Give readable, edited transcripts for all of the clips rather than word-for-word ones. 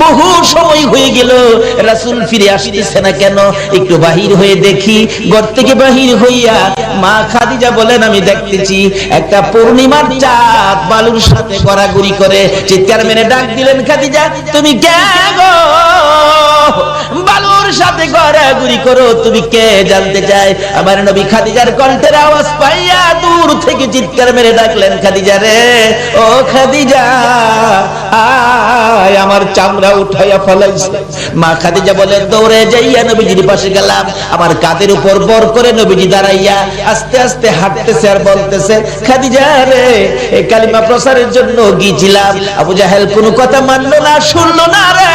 বহু সময় হয়ে গেল, রাসূল ফিরে আসতেছে না কেন? একটু বাহির হয়ে দেখি। ঘর থেকে বাহির হইয়া মা খাদিজা বলেন, আমি দেখতেছি একটা পূর্ণিমার চাঁদ বালুর সাথে গড়াগড়ি করে। চিৎকার মেরে ডাক দিলেন, খাদিজা তুমি কে গো? বালুর সাথে গড়াগড়ি করো, তুমি কে জানতে চাই? আমার নবী খাদিজার কণ্ঠের আওয়াজ পাইয়া দূর থেকে চিৎকার মেরে ডাকলেন, খাদিজা রে, ও খাদিজা আয়, আমার চামড়া উঠাইয়া ফলাইছে। মা খাদিজা বলেন, দৌড়ে যাইয়া নবীজির পাশে গেলাম। আমার কাঁধের উপর বর করে নবীজি দাঁড়াইয়া আস্তে আস্তে হাঁটতেছে আর বলতেছে, খাদিজা রে, এই কালিমা প্রচারের জন্য গিয়েছিলাম, আবু জাহেল কোনো কথা মানলো না, শুনলো না রে,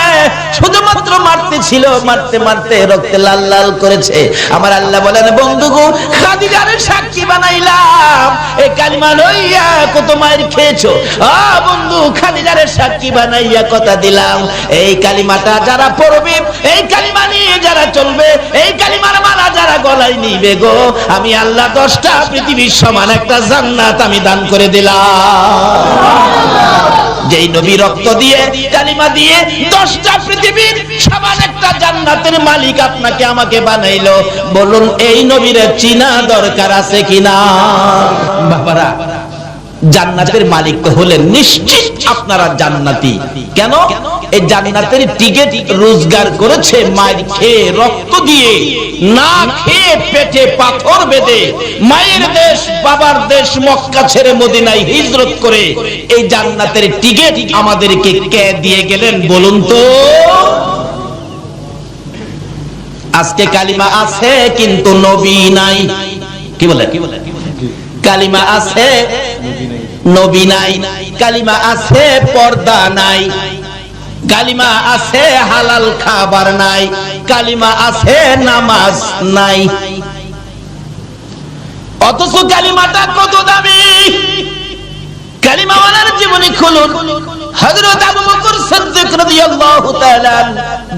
শুধুমাত্র মারতে ছিল, মারতে মারতে রক্তে লাল লাল করেছে। আমার আল্লাহ বলেন, বন্ধুগো খাদিজারে সাক্ষী বানাইলাম, এই কালিমা লইয়া কত মায়ের খেয়েছো। বন্ধু খাদিজারে সাক্ষী বানাইয়া কথা দিলাম, এই কালিমাটা যারা পড়বে, এই কালিমা নিয়ে যারা চলবে, এই কালিমার মালা যারা গলায় নিবে গো, আমি আল্লাহ 10টা পৃথিবীর সমান একটা জান্নাত আমি দান করে দিলাম। যেই নবী রক্ত দিয়ে কালিমা দিয়ে 10টা পৃথিবীর সমান একটা জান্নাতের মালিক আপনাকে আমাকে বানাইলো, বলুন এই নবীর চিনা দরকার আছে কিনা? বাবারা, জান্নাতের মালিক তো হলেন নিশ্চিত আপনারা জান্নাতি। কেন? এই জান্নাতের টিকিট রোজগার করেছে মায়ের খেয়ে, রক্ত দিয়ে, না খেয়ে পেটে পাথর বেঁধে, মায়ের দেশ বাবার দেশ মক্কা ছেড়ে মদিনায় হিজরত করে এই জান্নাতের টিকিট আমাদেরকে কে দিয়ে গেলেন বলুন তো? আজকে কালিমা আছে কিন্তু নবী নাই। কি বলে? কালিমা আছে নবী নাই, কালিমা আছে পর্দা নাই, কালিমা আছে হালাল খাবার নাই, কালিমা আছে নামাজ নাই। অথচ কালিমাটা কত দামি! কালিমাওয়ালার জীবনী খুলুন। হযরত আবু বকর সিদ্দিক রাদিয়াল্লাহু তাআলা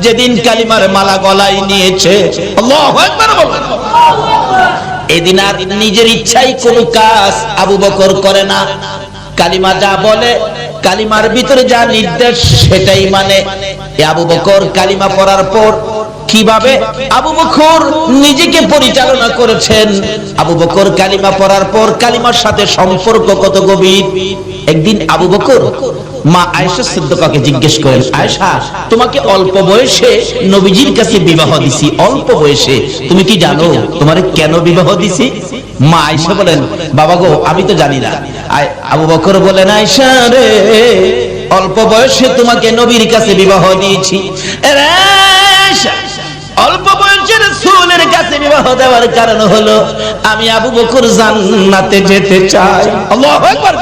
যেদিন কালিমার মালা গলায় নিয়েছে, আল্লাহু আকবার বলেন, এদিন আর নিজের ইচ্ছায় কোনো কাজ আবু বকর করে না। কালিমা যা বলে, কালিমার ভিতরে যা নির্দেশ সেটাই মানে। আবু বকর কালিমা পড়ার পর কিভাবে আবু বকর নিজেকে পরিচালনা করেছেন, আবু বকর কালিমা পড়ার পর কালিমার সাথে সম্পর্ক কত গভীর। একদিন আবু বকর মা আয়েশা সিদ্দিকাকে জিজ্ঞেস করেন, আয়েশা, তোমাকে অল্প বয়সে নবীজির কাছে বিবাহ দিছি, অল্প বয়সে, তুমি কি জানো তোমারে কেন বিবাহ দিছি? মা আয়েশা বলেন, বাবা গো, আমি তো জানি না। আবু বকর বলেন, আয়েশা রে, অল্প বয়সে তোমাকে নবীর কাছে বিবাহ দিয়েছি। অল্প বয়সে রাসূলের কাছে বিবাহ দেওয়ার কারণ হলো আমি আবু বকর জান্নাতে যেতে চাই। আল্লাহু আকবার।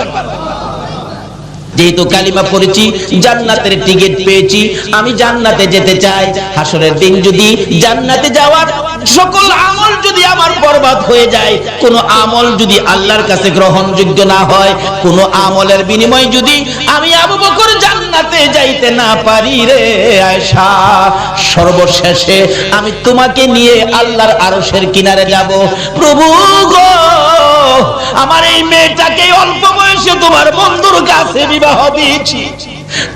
যেহেতু কালিমা পড়েছি, জান্নাতের টিকিট পেয়েছি, আমি জান্নাতে যেতে চাই। হাসরের দিন যদি জান্নাতে যাওয়ার সকল আমল যদি আমার বরবাদ হয়ে যায়, কোন আমল যদি আল্লাহর কাছে গ্রহণযোগ্য না হয়, কোন আমলের বিনিময়ে যদি আমি আবু বকর জান্নাতে যাইতে না পারি রে আয়েশা, সর্বশেষে আমি তোমাকে নিয়ে আল্লাহর আরশের কিনারে যাব। প্রভু গো, আমার এই মেয়েটাকে অল্প বয়সে তোমার বন্ধুর কাছে বিবাহ দিয়েছি,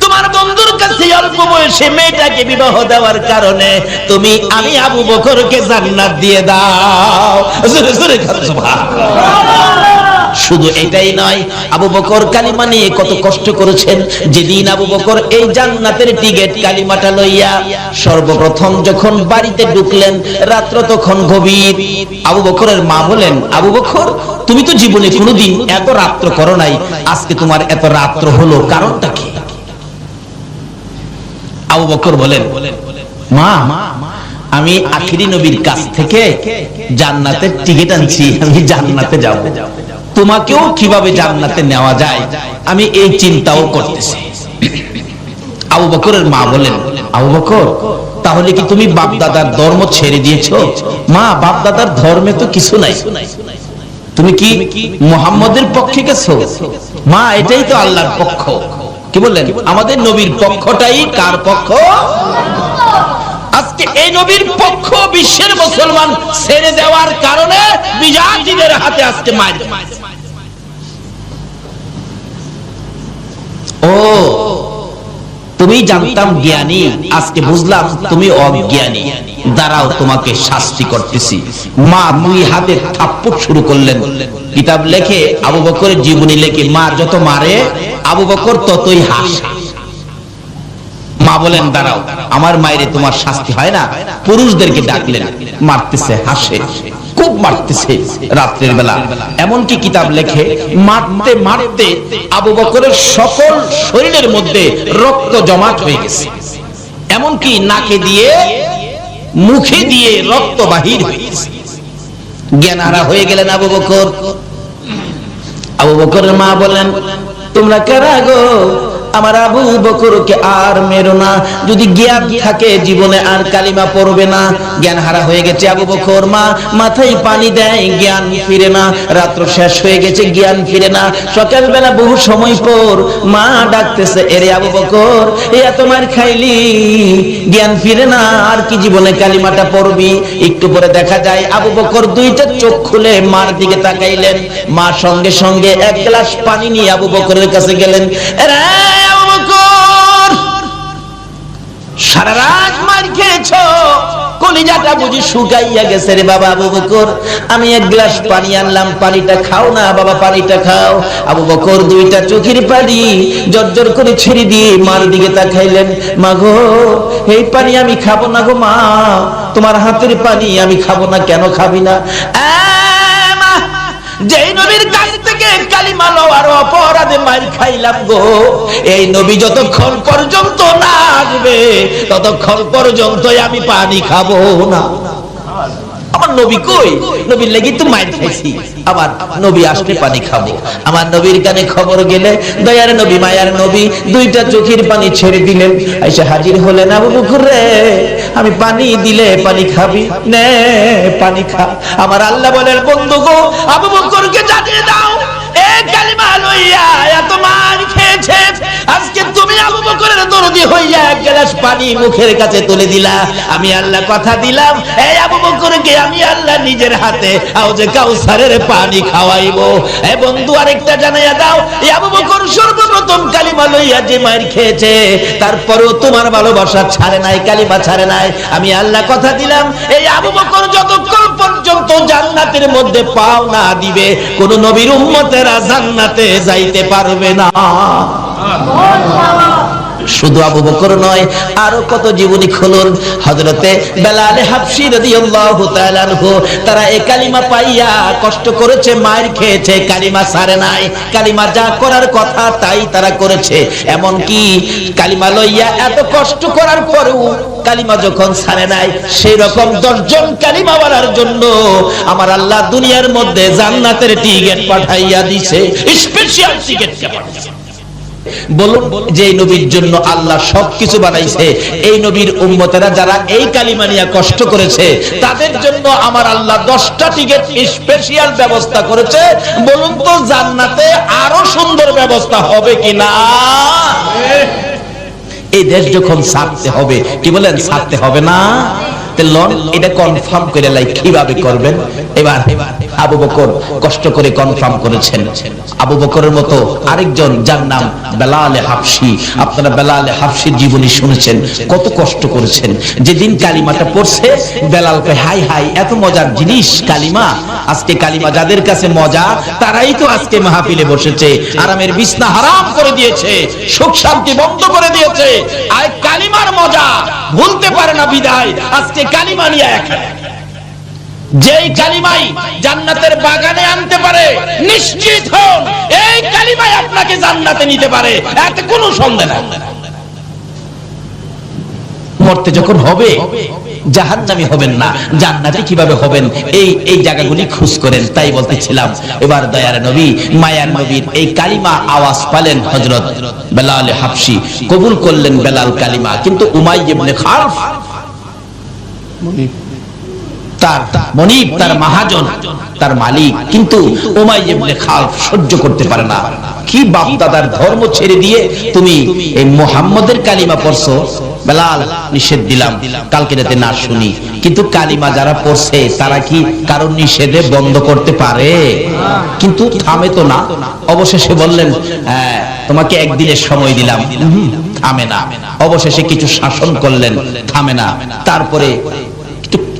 তোমার বন্ধুর কাছে অল্প বয়সে মেয়েটাকে বিবাহ দেওয়ার কারণে তুমি আমি আবু বকরকে জান্নাত দিয়ে দাও। জোরে জোরে সুবহানাল্লাহ। শুধু এটাই নয়, আবু বকর কালিমা নিয়ে কত কষ্ট করেছেন। যেদিন আবু বকর এই জান্নাতের টিকিট কালিমাটা লইয়া সর্বপ্রথম যখন বাড়িতে ঢুকলেন, রাত্র তখন গভীর। আবু বকরের মা বলেন, আবু বকর, তুমি তো জীবনে কোনোদিন এত রাত্র করো নাই, আজকে তোমার এত রাত্র হলো, কারণটা কি? আবু বকর বলেন, মা, আমি আখিরি নবীর কাছ থেকে জান্নাতের টিকিট আনছি, আমি জান্নাতে যাব। তোমাকেও কিভাবে জান্নাতে নেওয়া যায় আমি এই চিন্তাও করতেছি। আবু বকরের মা বলেন, আবু বকর, তাহলে কি তুমি বাপ দাদার ধর্ম ছেড়ে দিয়েছো? মা, বাপ দাদার ধর্মে তো কিছু নাই, তুমি কি মুহাম্মদের পক্ষে গেছো? মা, এটাই তো আল্লাহর পক্ষ। কি বললেন? আমাদের নবীর পক্ষটাই কার পক্ষ? আজকে এই নবীর পক্ষ বিশ্বের মুসলমান ছেড়ে দেওয়ার কারণে বিজাতিদের হাতে আজকে মার। ও তুমি জানতাম জ্ঞানী, আজকে বুঝলাম তুমি অজ্ঞানী, দাঁড়াও তোমাকে শাস্তি করতেছি। মা দুই হাতে থাপ্পড় শুরু করলেন। কিতাব লেখে, আবু বকরের জীবনী লেখে, মা যত মারে আবু বকর ততই হাসে। মা বলেন দাঁড়াও, আমার মায়েরে তোমার শাস্তি হয় না। পুরুষদেরকে ডাকলেন, মারতেছে, হাসে, খুব মারতেছে রাত্রের বেলা। এমনকি কিতাব লেখে মারতে মারতে আবু বকরের সকল শরীরের মধ্যে রক্ত জমাট হয়ে গেছে, এমনকি নাকে দিয়ে মুখে দিয়ে রক্ত বাহির হয়ে গেছে। জ্ঞানহারা হয়ে গেলেন আবু বকর। আবু বকরের মা বলেন, তোমরা কারা গো? আমার আবু বকরকে আর মেরো না, যদি জ্ঞান থাকে জীবনে আর কালিমা পড়বে না। জ্ঞান হারা হয়ে গেছে আবু বকর। মা মাথায় পানি দেয়, জ্ঞান ফিরে না। রাত্র শেষ হয়ে গেছে, জ্ঞান ফিরে না। সকালবেলা বহু সময় পর মা ডাকতেছে, এরে আবু বকর, এত মার খাইলি, জ্ঞান ফিরে না, আর কি জীবনে কালিমাটা পড়বি? একটু পরে দেখা যায় আবু বকর দুইটা চোখ খুলে মার দিকে তাকাইলেন। মা সঙ্গে সঙ্গে এক গ্লাস পানি নিয়ে আবু বকরের কাছে গেলেন। সারা রাত মার খেয়েছো, কলিজাটা বুঝি শুকাইয়া গেছে রে বাবা আবু বকর, আমি এক গ্লাস পানি আনলাম, পানিটা খাও না বাবা, পানিটা খাও। আবু বকর দুইটা চোখের পানি জর্জর করে ছেড়ে দিয়ে মার দিকে তাকাইলেন। মা গো, এই পানি আমি খাবো না গো মা, তোমার হাতের পানি আমি খাবো না। কেন খাবি না? যেই নবীর কাছ থেকে কালিমা লওয়ার অপরাধে মার খাইলাম গো, এই নবী যতক্ষণ পর্যন্ত না আসবে ততক্ষণ পর্যন্ত আমি পানি খাবো না। আমার নবী কই? নবীর লাগি তো মার খাইছি, আবার নবী আসলে পানি খাবো। আমার নবীর কানে খবর গেলে দয়ার নবী, মায়ার নবী দুইটা চোখের পানি ছেড়ে দিলেন। এসে হাজির হলেন, আবু বকর রে, আমি পানি দিলে পানি খাবি, নে পানি খা। আমার আল্লাহ বলেন, বন্ধু গো, আবু বকরকে জানিয়ে দাও, এই কালিমা লইয়া এত মার খেয়েছে, আজকে তুমি আবু বকরের দরদি হইয়া এক গ্লাস পানি মুখের কাছে তুলে দিলা। আমি আল্লাহ কথা দিলাম, এই আবু বকরকে আমি আল্লাহ নিজের হাতে হাউজে কাউসারের পানি খাওয়াইবো। এ বন্ধু, আরেকটা জানাইয়া দাও, এই আবু বকর সর্বপ্রথম কালিমা লইয়া যে মার খেয়েছে, তারপরেও তোমার ভালোবাসা ছাড়ে নাই, কালিমা ছাড়ে নাই। আমি আল্লাহ কথা দিলাম, এই আবু বকর যতক্ষণ পর্যন্ত জান্নাতের মধ্যে পাও না দিবে, কোন নবীর উম্মতেরা জান্নাতে যাইতে পারবে না। শুধু আবু বকর নয়, আরো কত জীবনী খুলুন। হযরতে বেলাল হাবশী রাদিয়াল্লাহু তাআলা আনহু, তারা এই কালিমা পাইয়া কষ্ট করেছে, মার খেয়েছে, কালিমা ছাড়ে নাই। কালিমা যা করার কথা তাই তারা করেছে। এমন কি কালিমা লইয়া এত কষ্ট করার পরেও কালিমা যখন ছাড়ে নাই, সেই রকম 10 জন কালিমা ওয়ালার জন্য আমার আল্লাহ দুনিয়ার মধ্যে জান্নাতের টিকিট পাঠাইয়া দিয়েছে, স্পেশাল টিকিট পাঠাইছে। বলুন, যে নবীর জন্য আল্লাহ সবকিছু বানাইছে, এই নবীর উম্মতেরা যারা এই কালিমা নিয়ে কষ্ট করেছে, তাদের জন্য আমার আল্লাহ 10টা টিকিট স্পেশাল ব্যবস্থা করেছে। বলুন তো, জান্নাতে আরো সুন্দর ব্যবস্থা হবে কিনা? এই দেশ যখন ছাড়তে হবে, কি বলেন, ছাড়তে হবে না? এটা কনফার্ম করে লাই, কিভাবে করবেন? এবার আবু বকর কষ্ট করে কনফার্ম করেছেন। আবু বকরের মতো আরেকজন, যার নাম বেলাল হাবশী, আপনারা বেলাল হাবশীর জীবনী শুনেছেন, কত কষ্ট করেছেন। যেদিন কালিমাটা পড়ছে, বেলাল কয়, হাই হাই, এত মজার জিনিস কালিমা। আজকে কালিমা যাদের কাছে মজা, তারাই তো আজকে মাহফিলে বসেছে, আরামের বিছনা হারাম করে দিয়েছে, সুখ শান্তি বন্ধ করে দিয়েছে। আর কালিমার মজা ভুলতে পারে না বিদায় আজকে কালিমা নিয়ে এখানে। যেই কালিমাই জান্নাতের বাগানে আনতে পারে, নিশ্চিত হন এই কালিমাই আপনাকে জান্নাতে নিতে পারে, এতে কোনো সন্দেহ নেই। মরতে যখন হবে, জাহান্নামী হবেন না, জান্নাতি কিভাবে হবেন, এই জায়গাগুলি খোঁজ করেন। তাই বলতেছিলাম, এবার দয়ার নবী, মায়ার নবীর এই কালিমা আওয়াজ পালেন হযরত বেলাল হাবশী, কবুল করলেন বেলাল কালিমা। কিন্তু উমাইয়া ইবনে খালফ, তার মনিব, তার মহাজন, তার মালিক, কিন্তু উমাইয়া ইবনে খালফ সহ্য করতে পারে না। কি বাপ দাদার ধর্ম ছেড়ে দিয়ে তুমি এই মুহাম্মদের কালিমা পড়ছো? বেলাল, নিষেধ দিলাম, কালকে রাতে না শুনি। কিন্তু কালিমা যারা পড়ছে, তারা কি কারণ নিষেধে বন্ধ করতে পারে? কিন্তু থামে তো না। অবশেষে বললেন, তোমাকে একদিনের সময় দিলাম। থামে না। অবশেষে কিছু শাসন করলেন, থামে না। তারপরে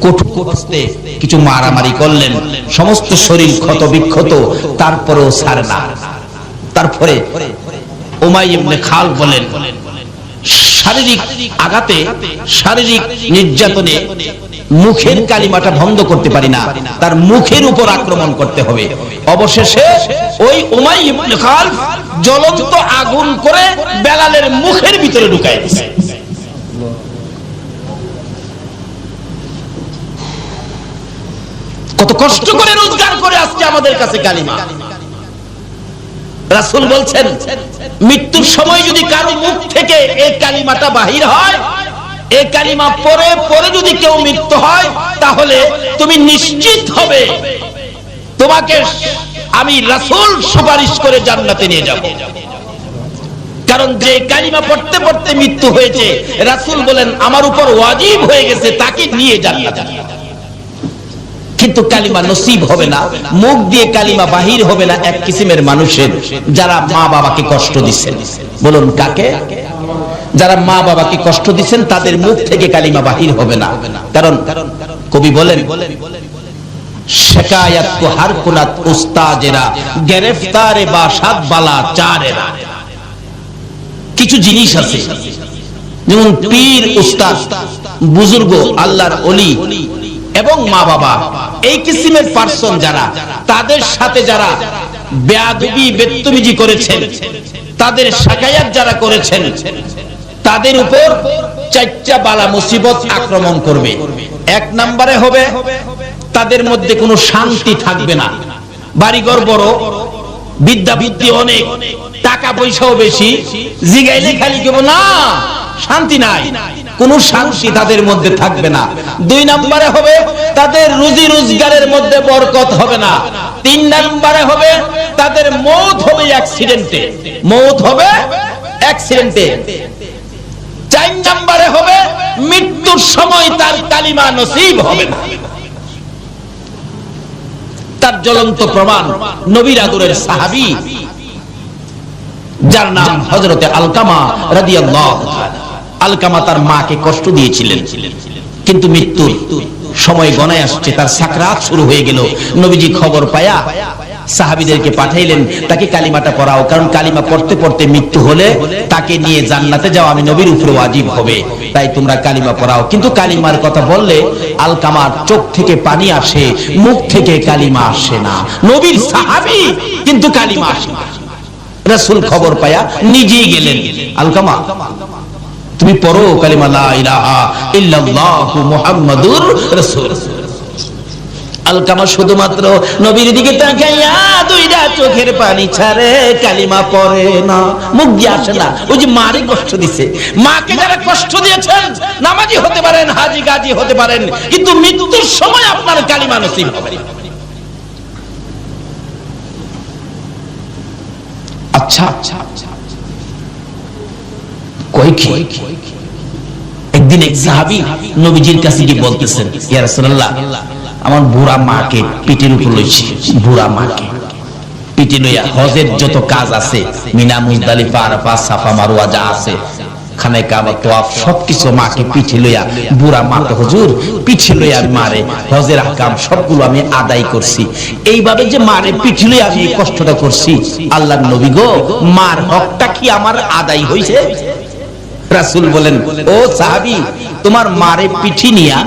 কঠোর হস্তে কিছু মারামারি করলেন, সমস্ত শরীর ক্ষত বিক্ষত, তারপরেও ছাড়ে না। তারপরে উমাইয়া ইবনে খালদ বলেন, শারীরিক আঘাতে, শারীরিক নির্যাতনে মুখের কালিমাটা বন্ধ করতে পারি না, তার মুখের উপর আক্রমণ করতে হবে। অবশেষে ওই উমাইয়া ইবনে খালদ জ্বলন্ত আগুন করে বেলালের মুখের ভিতরে ঢুকায় দিয়েছে। কত কষ্ট করে রোজগার করে আজকে আমাদের কাছে কালিমা। রাসূল বলছেন, মৃত্যুর সময় যদি কারো মুখ থেকে এই কালিমাটা বাহির হয়, এই কালিমা পরে পরে যদি কেউ মৃত্যু হয়, তাহলে তুমি নিশ্চিত হবে তোমাকে আমি রাসূল সুপারিশ করে জান্নাতে নিয়ে যাব। কারণ যে কালিমা পড়তে পড়তে মৃত্যু হয়েছে, রাসূল বলেন আমার উপর ওয়াজিব হয়ে গেছে তাকে নিয়ে জান্নাতে। কিন্তু কালিমা নসিব হবে না, মুখ দিয়ে কালিমা বাহির হবে না এক কিসিমের মানুষের, যারা মা বাবাকে কষ্ট দিচ্ছেন। বলুন কাকে? যারা মা বাবাকে কষ্ট দিচ্ছেন তাদের মুখ থেকে কালিমা বাহির হবে না। কারণ কবি বলেন, শিকায়াত কো হার কুনাত উস্তাজেরা, গ্রেফতারে বাসাত বালা চারেরা। কিছু জিনিস আছে, যেমন পীর, উস্তাদ, বুজুর্গ, আল্লাহর ওলি এবং মা বাবা, এই কিসিমের পার্সন যারা, তাদের সাথে যারা বেয়াদবি বেত্তমিজি করেছেন, তাদের শাকায়াত যারা করেছেন, তাদের উপর চারটা বালা মুসিবত আক্রমণ করবে। এক নম্বরে হবে তাদের মধ্যে কোনো শান্তি থাকবে না। বাড়িঘর বড়, বিদ্যা বুদ্ধি অনেক, টাকা পয়সাও বেশি, জিগাইলে খালি কেবল না, শান্তি নাই, কোন শান্তি তাদের মধ্যে থাকবে না। দুই নম্বরে হবে তাদের রুজি রোজগারের মধ্যে বরকত হবে না। তিন নম্বরে হবে তাদের মওত হবে অ্যাক্সিডেন্টে, মওত হবে অ্যাক্সিডেন্টে। চার নম্বরে হবে মৃত্যুর সময় তার কালিমা নসিব হবে না। তার জ্বলন্ত প্রমাণ নবীর আদরের সাহাবী, যার নাম হযরতে আলকামা রাদিয়াল্লাহু তাআলা। আলকামা তার মাকে কষ্ট দিয়েছিলেন, কিন্তু মৃত্যুর সময় গণায় আসছে, তার সাকরাত শুরু হয়ে গেল। নবীজি খবর পায়া সাহাবীদেরকে পাঠাইলেন, তাকে কালিমাটা পড়াও, কারণ কালিমা পড়তে পড়তে মৃত্যু হলে তাকে নিয়ে জান্নাতে যাওয়া আমি নবীর উপরে ওয়াজিব হবে, তাই তোমরা কালিমা পড়াও। কিন্তু কালিমার কথা বললে আলকামার চোখ থেকে পানি আসে, মুখ থেকে কালিমা আসে না। নবীর সাহাবী কিন্তু কালিমা আসে না। রাসূল খবর পায়া নিজেই গেলেন, আলকামা তুমি পড়ো কালিমা লা ইলাহা ইল্লাল্লাহু মুহাম্মাদুর রাসূল। আলকামা শুধুমাত্র নবীর দিকে তাকাইয়া দুইটা চোখের পানি ছাড়ে, কালিমা পড়ে না, মুখ দিয়ে আসে না। ওই যে মারে কষ্ট দিছে, মাকে যারা কষ্ট দিয়েছেন, নামাজি হতে পারেন, হাজী গাজী হতে পারেন, কিন্তু মৃত্যুর সময় আপনার কালিমা নসিব হবে। আচ্ছা আচ্ছা কই কি? একদিন এক সাহাবী নবীজির কাছে গিয়ে বলতেছেন, ইয়া রাসূলুল্লাহ, আমার বুড়া মাকে পিঠের উপর লইছি, বুড়া মাকে পিঠে লইয়া হজের যত কাজ আছে, মিনা, মুজদালিফা, আরাফা, সাফা, মারওয়া যা আছে, খানে কাবা, তাওয়াফ, সবকিছু মাকে পিঠে লইয়া, বুড়া মা তো হুজুর পিঠে লইয়া মারে, হজের আহকাম সবগুলো আমি আদায় করছি। এইভাবে যে মারে পিঠে লইয়া আমি এই কষ্টটা করছি, আল্লাহর নবী গো, মার হকটা কি আমার আদায় হইছে? রাসূল বলেন, ও সাহাবী, তোমার মারে পিঠি নিয়া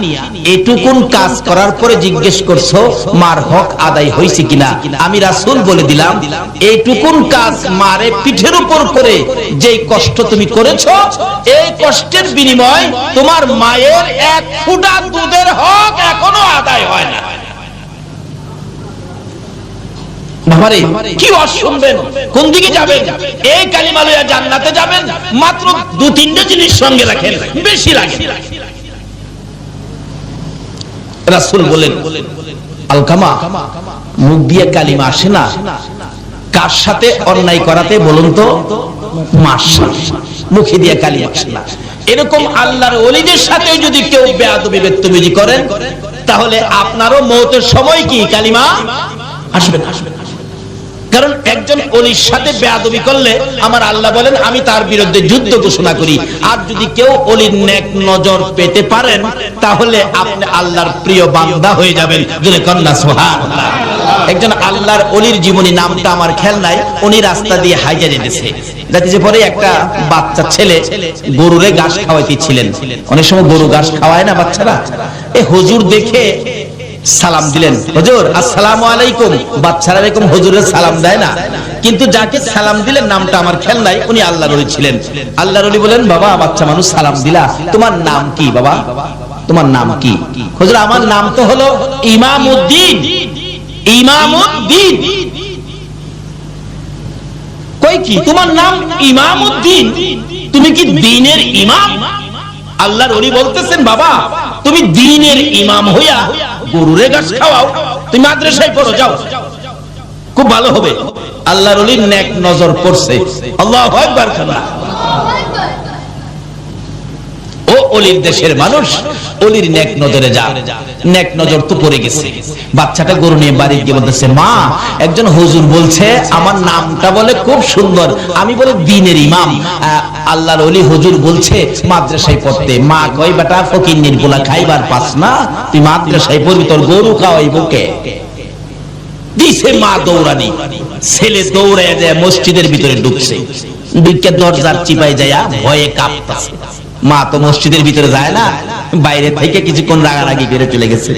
এটুকুন কাজ করার পরে জিজ্ঞেস করছো মার হক আদায় হইছে কিনা? আমি রাসূল বলে দিলাম, এইটুকুন কাজ মারে পিঠের উপর করে যেই কষ্ট তুমি করেছো, এই কষ্টের বিনিময় তোমার মায়ের এক ফোঁটা দুধের হক এখনো আদায় হয় না। বাবারে কি ওয়াজ শুনবেন, কোন দিকে যাবেন? এই কালিমা লইয়া জান্নাতে যাবেন, মাত্র দু তিনটা জিনিস সঙ্গে রাখেন, বেশি লাগে। রাসূল বলেন, আলকামা মুখ দিয়ে কালিমা আসে না, কার সাথে অন্যায় করাতে বলুন তো? মার সাথে। মুখে দিয়ে কালিমা আসে না। এরকম আল্লাহর ওলিদের সাথে যদি কেউ বেয়াদবি বেত্তমিজি করেন, তাহলে আপনারও মওতের সময় কি কালিমা আসবে না? কারণ একজন ওলির সাথে বেয়াদবি করলে আমার আল্লাহ বলেন আমি তার বিরুদ্ধে যুদ্ধ ঘোষণা করি। আর যদি কেউ ওলির নেক নজর পেতে পারেন তাহলে আপনি আল্লাহর প্রিয় বান্দা হয়ে যাবেন। জোরে কন্যা সুবহানাল্লাহ। একজন আল্লাহর ওলির জীবনী, নামটা আমার খেয়াল নাই, উনি রাস্তা দিয়ে হাইজা যেতেছে, যাতে পরে একটা বাচ্চা ছেলে গরুরে ঘাস খাওয়াইতেছিলেন। অনেক সময় গরু ঘাস খাওয়ায় না বাচ্চারা, এই হুজুর দেখে সালাম দিলেন, হুজুর আসসালামু আলাইকুম। বাচ্চারা এরকম হুজুরের সালাম দেয় না, কিন্তু যাকে সালাম দিলেন নামটা আমার খেয়াল নাই, উনি আল্লাহর ওলি ছিলেন। আল্লাহর ওলি বলেন, বাবা বাচ্চা মানুষ সালাম দিলা, তোমার নাম কি বাবা, তোমার নাম কি? হুজুর আমার নাম তো হলো ইমামউদ্দিন। ইমামউদ্দিন কই কি তোমার নাম ইমামউদ্দিন? তুমি কি দ্বীনের ইমাম? আল্লাহর ওলি বলতেছেন, বাবা তুমি দ্বীনের ইমাম হইয়া গরুরে ঘাস খাওয়াও, তুমি মাদ্রাসায় পড়ো, যাও, খুব ভালো হবে। আল্লাহর ওলির নেক নজর পড়ছে। আল্লাহু আকবার। ও ওলির দেশের মানুষ, ওলির নেক নজরে যা। নেক নজর তো পড়ে গেছে। বাচ্চাটা গরু নিয়ে বাড়ি গিয়ে বলতেছে, মা একজন হুজুর বলছে আমার নামটা বলে খুব সুন্দর, আমি বলে দ্বীনের ইমাম। আল্লাহর ওলি হুজুর বলছে মাদ্রাসায় পড়তে। মা কই, বেটা ফকিন্নির পোলা খাইবার পাস না, তুই মাদ্রাসায় পড়বি, তোর গরু খাওয়াইবো কে? দিছে মা দৌড়ানি। ছেলে দৌড়ায় যায় মসজিদের ভিতরে ঢুকছে, ঢুকে দরজার চিপায় যায় ভয়ে কাঁপতাছে। মা তো মসজিদের ভিতরে যায় না, বাইরে থেকে কিছুক্ষণ রাগারাগি বেড়ে চলে গেছে।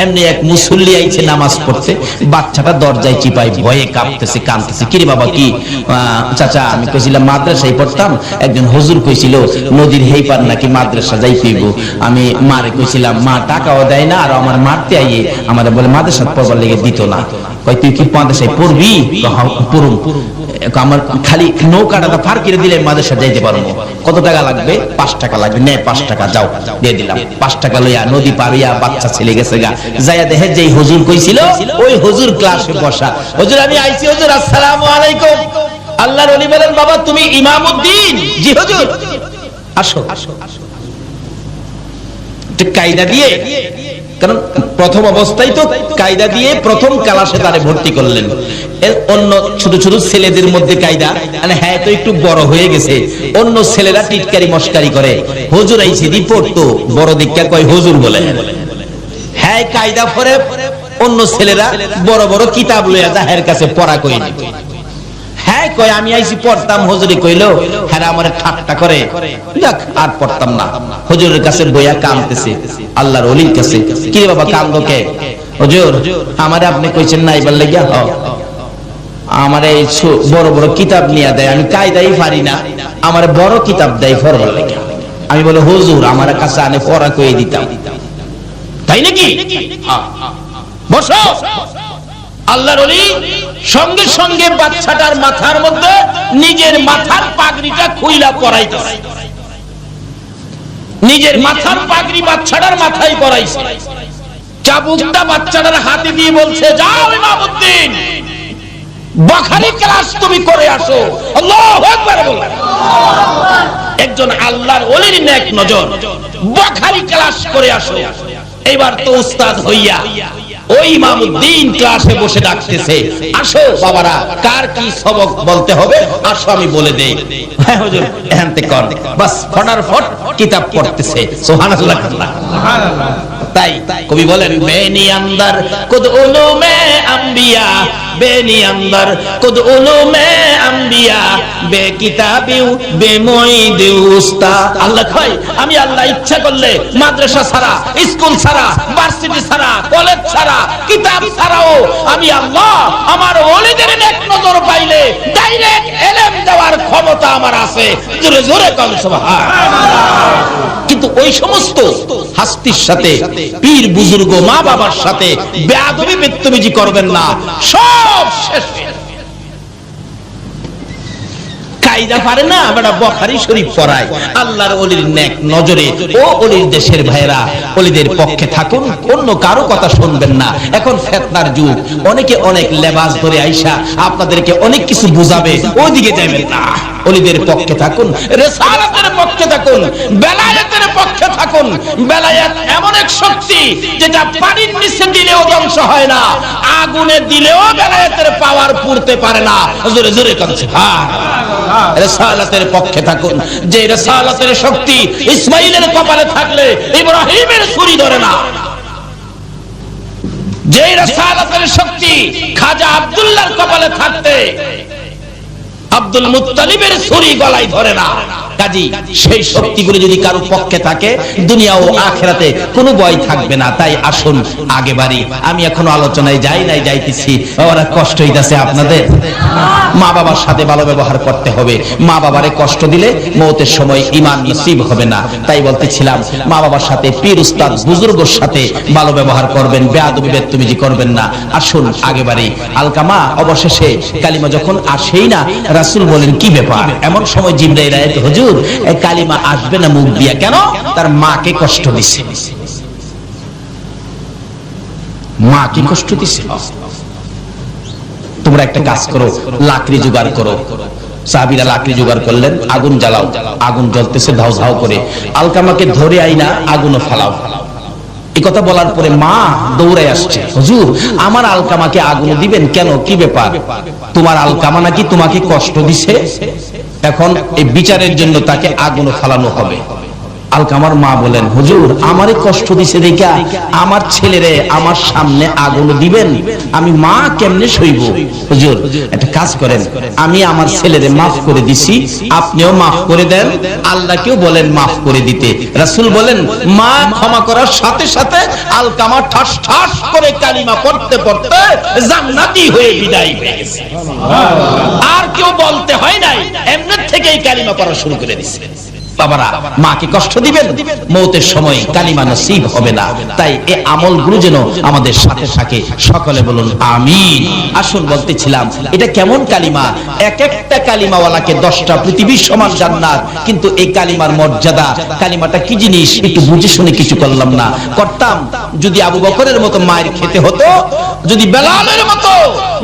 এমনি এক মুসল্লি আইছে নামাজ পড়তে, বাচ্চাটা দরজায় চিপাই ভয়ে কাঁপতেছে, কাঁদতেছে। কিরে বাবা কি? চাচা আমি কইছিলাম মাদ্রাসায় পড়তাম, একজন হুজুর কইছিল নদীর হেই পার নাকি মাদ্রাসা যাই ফিরব। আমি মারে কইছিলাম, মা টাকাও দেয় না, আর আমার মারতে আইয়ে আমার বলে মাদ্রাসা পড়বার লেগে দিত না। কই তুই কি মাদ্রাসায় পড়বি? পড়ুম। আমার খালি নৌকাটা পার করে দিলে মাদ্রাসা যাইতে পারবো। কত টাকা লাগবে? 5 টাকা লাগবে। নে 5 টাকা, যাও দিয়ে দিলাম। 5 টাকা লইয়া নদী পারিয়া বাচ্চা ছেলে গেছে গা, যাইয়া দেখে যেই হুজুর কইছিল ওই হুজুর ক্লাসে বসা। হুজুর আমি আইছি, হুজুর আসসালামু আলাইকুম। আল্লাহর ওলি বলেন, বাবা তুমি ইমামউদ্দিন? জি হুজুর। আসো। কায়দা দিয়ে, কারণ প্রথম অবস্থায় তো কায়দা দিয়ে প্রথম ক্লাসে তারে ভর্তি করলেন। অন্য ছোট ছোট ছেলেদের মধ্যে কায়দা, মানে হ্যাঁ তো একটু বড় হয়ে গেছে, অন্য ছেলেরা টিটকারি মস্কারি করে। হুজুর আইছে দি পড়তো, বড় দীক্ষা কয় হুজুর বলে। হ্যাঁ কায়দা পরে অন্য ছেলেরা বড় বড় কিতাব লইয়া যাহের কাছে পড়া কই দিত। হ্যাঁ কয় আমি আইছি পড়তাম, হুজুরি কইলো হ্যাঁ আমারে ঠাট্টা করে, যাক আর পড়তাম না। হুজুরের কাছে বইয়া কাঁদতেছে, আল্লাহর ওলির কাছে। কি রে বাবা কান্দো কে? হুজুর আমারে আপনি কইছেন না এবার লাগিয়া আমার এই বড় বড় কিতাব নিয়ে দেয়, আমি কায়দাই পারি না, আমার বড় কিতাব দেয় পড়বার লাগে। আমি বলে হুজুর আমার কাছে আনে পড়া কই দিতাম। তাই নাকি? বসো। আল্লাহর ওলি সঙ্গে সঙ্গে বাচ্চাটার মাথার মধ্যে নিজের মাথার পাগড়িটা খুইলা পরাইতেছে। নিজের মাথার পাগড়ি বাচ্চাটার মাথায় পরাইছে। চাবুকটা বাচ্চাটার হাতে দিয়ে বলছে, যাও ইমামউদ্দিন, বখারি ক্লাস তুমি করে আসো। আল্লাহু আকবার বলেন। একজন আল্লাহর ওলির নেক নজর, বখারি ক্লাস করে আসো। এবার তো উস্তাদ হইয়া ওই ইমামউদ্দিন ক্লাসে বসে ডাকতেছে, আসো বাবারা কার কি সবক বলতে হবে আসো আমি বলে দেই। হ্যাঁ হুজুর এখানতে কর। বাস ফটাফট কিতাব পড়তেছে। সুবহানাল্লাহ সুবহানাল্লাহ। তাই কবি বলেন, বেনি আন্দার কুদ উলুমে আম্বিয়া, বেনি আন্দার কুদ উলুমে আম্বিয়া, বে কিতাবিউ বে মুঈদিউ উস্তা। আল্লাহ কয় আমি আল্লাহ ইচ্ছা করলে মাদ্রাসা ছাড়া, স্কুল ছাড়া, ভার্সিটি ছাড়া, কলেজ ছাড়া, কিতাব ছাড়াও আমি আল্লাহ আমার ওলিদের নেক নজর পাইলে ডাইরেক্ট ইলম দেওয়ার ক্ষমতা আমার আছে। জোরে জোরে কল সুবহানাল্লাহ। কিন্তু ওই সমস্ত হাস্তির সাথে, পীর বুজুর্গ, মা বাবার সাথে বেয়াদবি বদতমিজি করবেন না, সব শেষ। কায়দা পারে না বেটা বুখারী শরীফ পড়ায়। আল্লাহর ওলির নেক নজরে ও ওলির দেশের ভাইরা ওলিদের পক্ষে থাকুন, অন্য কারো কথা শুনবেন না। এখন ফিতনার যুগ, অনেকে অনেক লেবাস ধরে আইসা আপনাদেরকে অনেক কিছু বুঝাবে, ওইদিকে যাবেন না। ওলিদের পক্ষে থাকুন, রিসালাতের পক্ষে থাকুন, বেলায়েতের পক্ষে থাকুন। বেলায়েত এমন এক শক্তি যেটা পানির নিচে দিলেও ধ্বংস হয় না, আগুনে দিলেও বেলায়েতের পাওয়ার পুড়তে পারে না। জোরে জোরে কোন সুবহানাল্লাহ। রিসালাতের পক্ষে থাকুন, যে রিসালাতের শক্তি ইসমাইলের কপালে থাকলে ইব্রাহিমের ছুরি ধরে না, যে রিসালাতের শক্তি খাজা আব্দুল্লাহর কপালে থাকতে আব্দুল মুত্তালিবের ছুরি গলায় ধরে না। কাজী সেই শক্তিগুলো যদি কারো পক্ষে থাকে, দুনিয়া ও আখিরাতে কোনো ভয় থাকবে না। তাই আসুন আগে বাড়ি। আমি এখনো আলোচনায় যাই নাই, যাইতেছি। ওরা কষ্ট হইতাছে আপনাদের? মা বাবার সাথে ভালো ব্যবহার করতে হবে। মা বাবারে কষ্ট দিলে মওতের সময় ঈমান নসিব হবে না। তাই বলতেছিলাম, মা বাবার সাথে, পীর উস্তাদ বুজুর্গের সাথে ভালো ব্যবহার করবেন, বেয়াদবি বেদতুমিজি করবেন না। আসুন আগে বাড়ি। আলকামা অবশেষে কালিমা যখন আসেই না, রাসূল বলেন কি ব্যাপার? এমন সময় জিবরাইল আয়াতে, হুজুর এই কালিমা আসবে না মুখ দিয়া কেন? তার মাকে কষ্ট দিছে। মাকে কষ্ট দিছে। তোমরা একটা কাজ করো, লাকড়ি জোগাড় করো। সাহাবীরা লাকড়ি জোগাড় করলেন, আগুন জ্বালাও। আগুন জ্বলতেছে ধাউ ধাউ করে। আলকামাকে ধরে আইনা আগুনে ফালাও। এই কথা বলার পরে মা দৌড়ে আসছে, হুজুর আমার আলকামাকে আগুন দিবেন কেন? কি ব্যাপার? তোমার আলকামা নাকি তোমাকে কষ্ট দিছে, এখন এই বিচারের জন্য তাকে আগুনে ফালানো হবে। আলকামার মা বলেন, হুজুর আমারে কষ্ট দিছে দেখা আমার ছেলেরে আমার সামনে আগুন দিবেন? আমি মা কেমনে সইব? হুজুর একটা কাজ করেন, আমি আমার ছেলেরে মাফ করে দিছি, আপনিও মাফ করে দেন, আল্লাহকেও বলেন মাফ করে দিতে। রাসূল বলেন, মা ক্ষমা করার সাথে সাথে আলকামা ঠাস ঠাস করে কালিমা পড়তে পড়তে জান্নাতি হয়ে বিদায় হয়ে গেছে। আর কেউ বলতে হয় নাই, এমনি থেকেই কালিমা পড়া শুরু করে দিয়েছে। বাবারা, মাকে কষ্ট দিবেন, মওতের সময় কালিমা নসিব হবে না। তাই এই আমলগুলো যেন আমাদের সাথে থাকে। সকলে বলুন আমিন। আসুন বলতেছিলাম, এটা কেমন কালিমা? এক একটা কালিমাওয়ালাকে 10টা পৃথিবীর সমান জান্নাত। কিন্তু এই কালিমার মর্যাদা, কালিমাটা কি জিনিস একটু বুঝে শুনে কিছু করলাম না। করতাম যদি আবু বকরের মতো মায়ের খেতে হতো, যদি বেলালের মতো,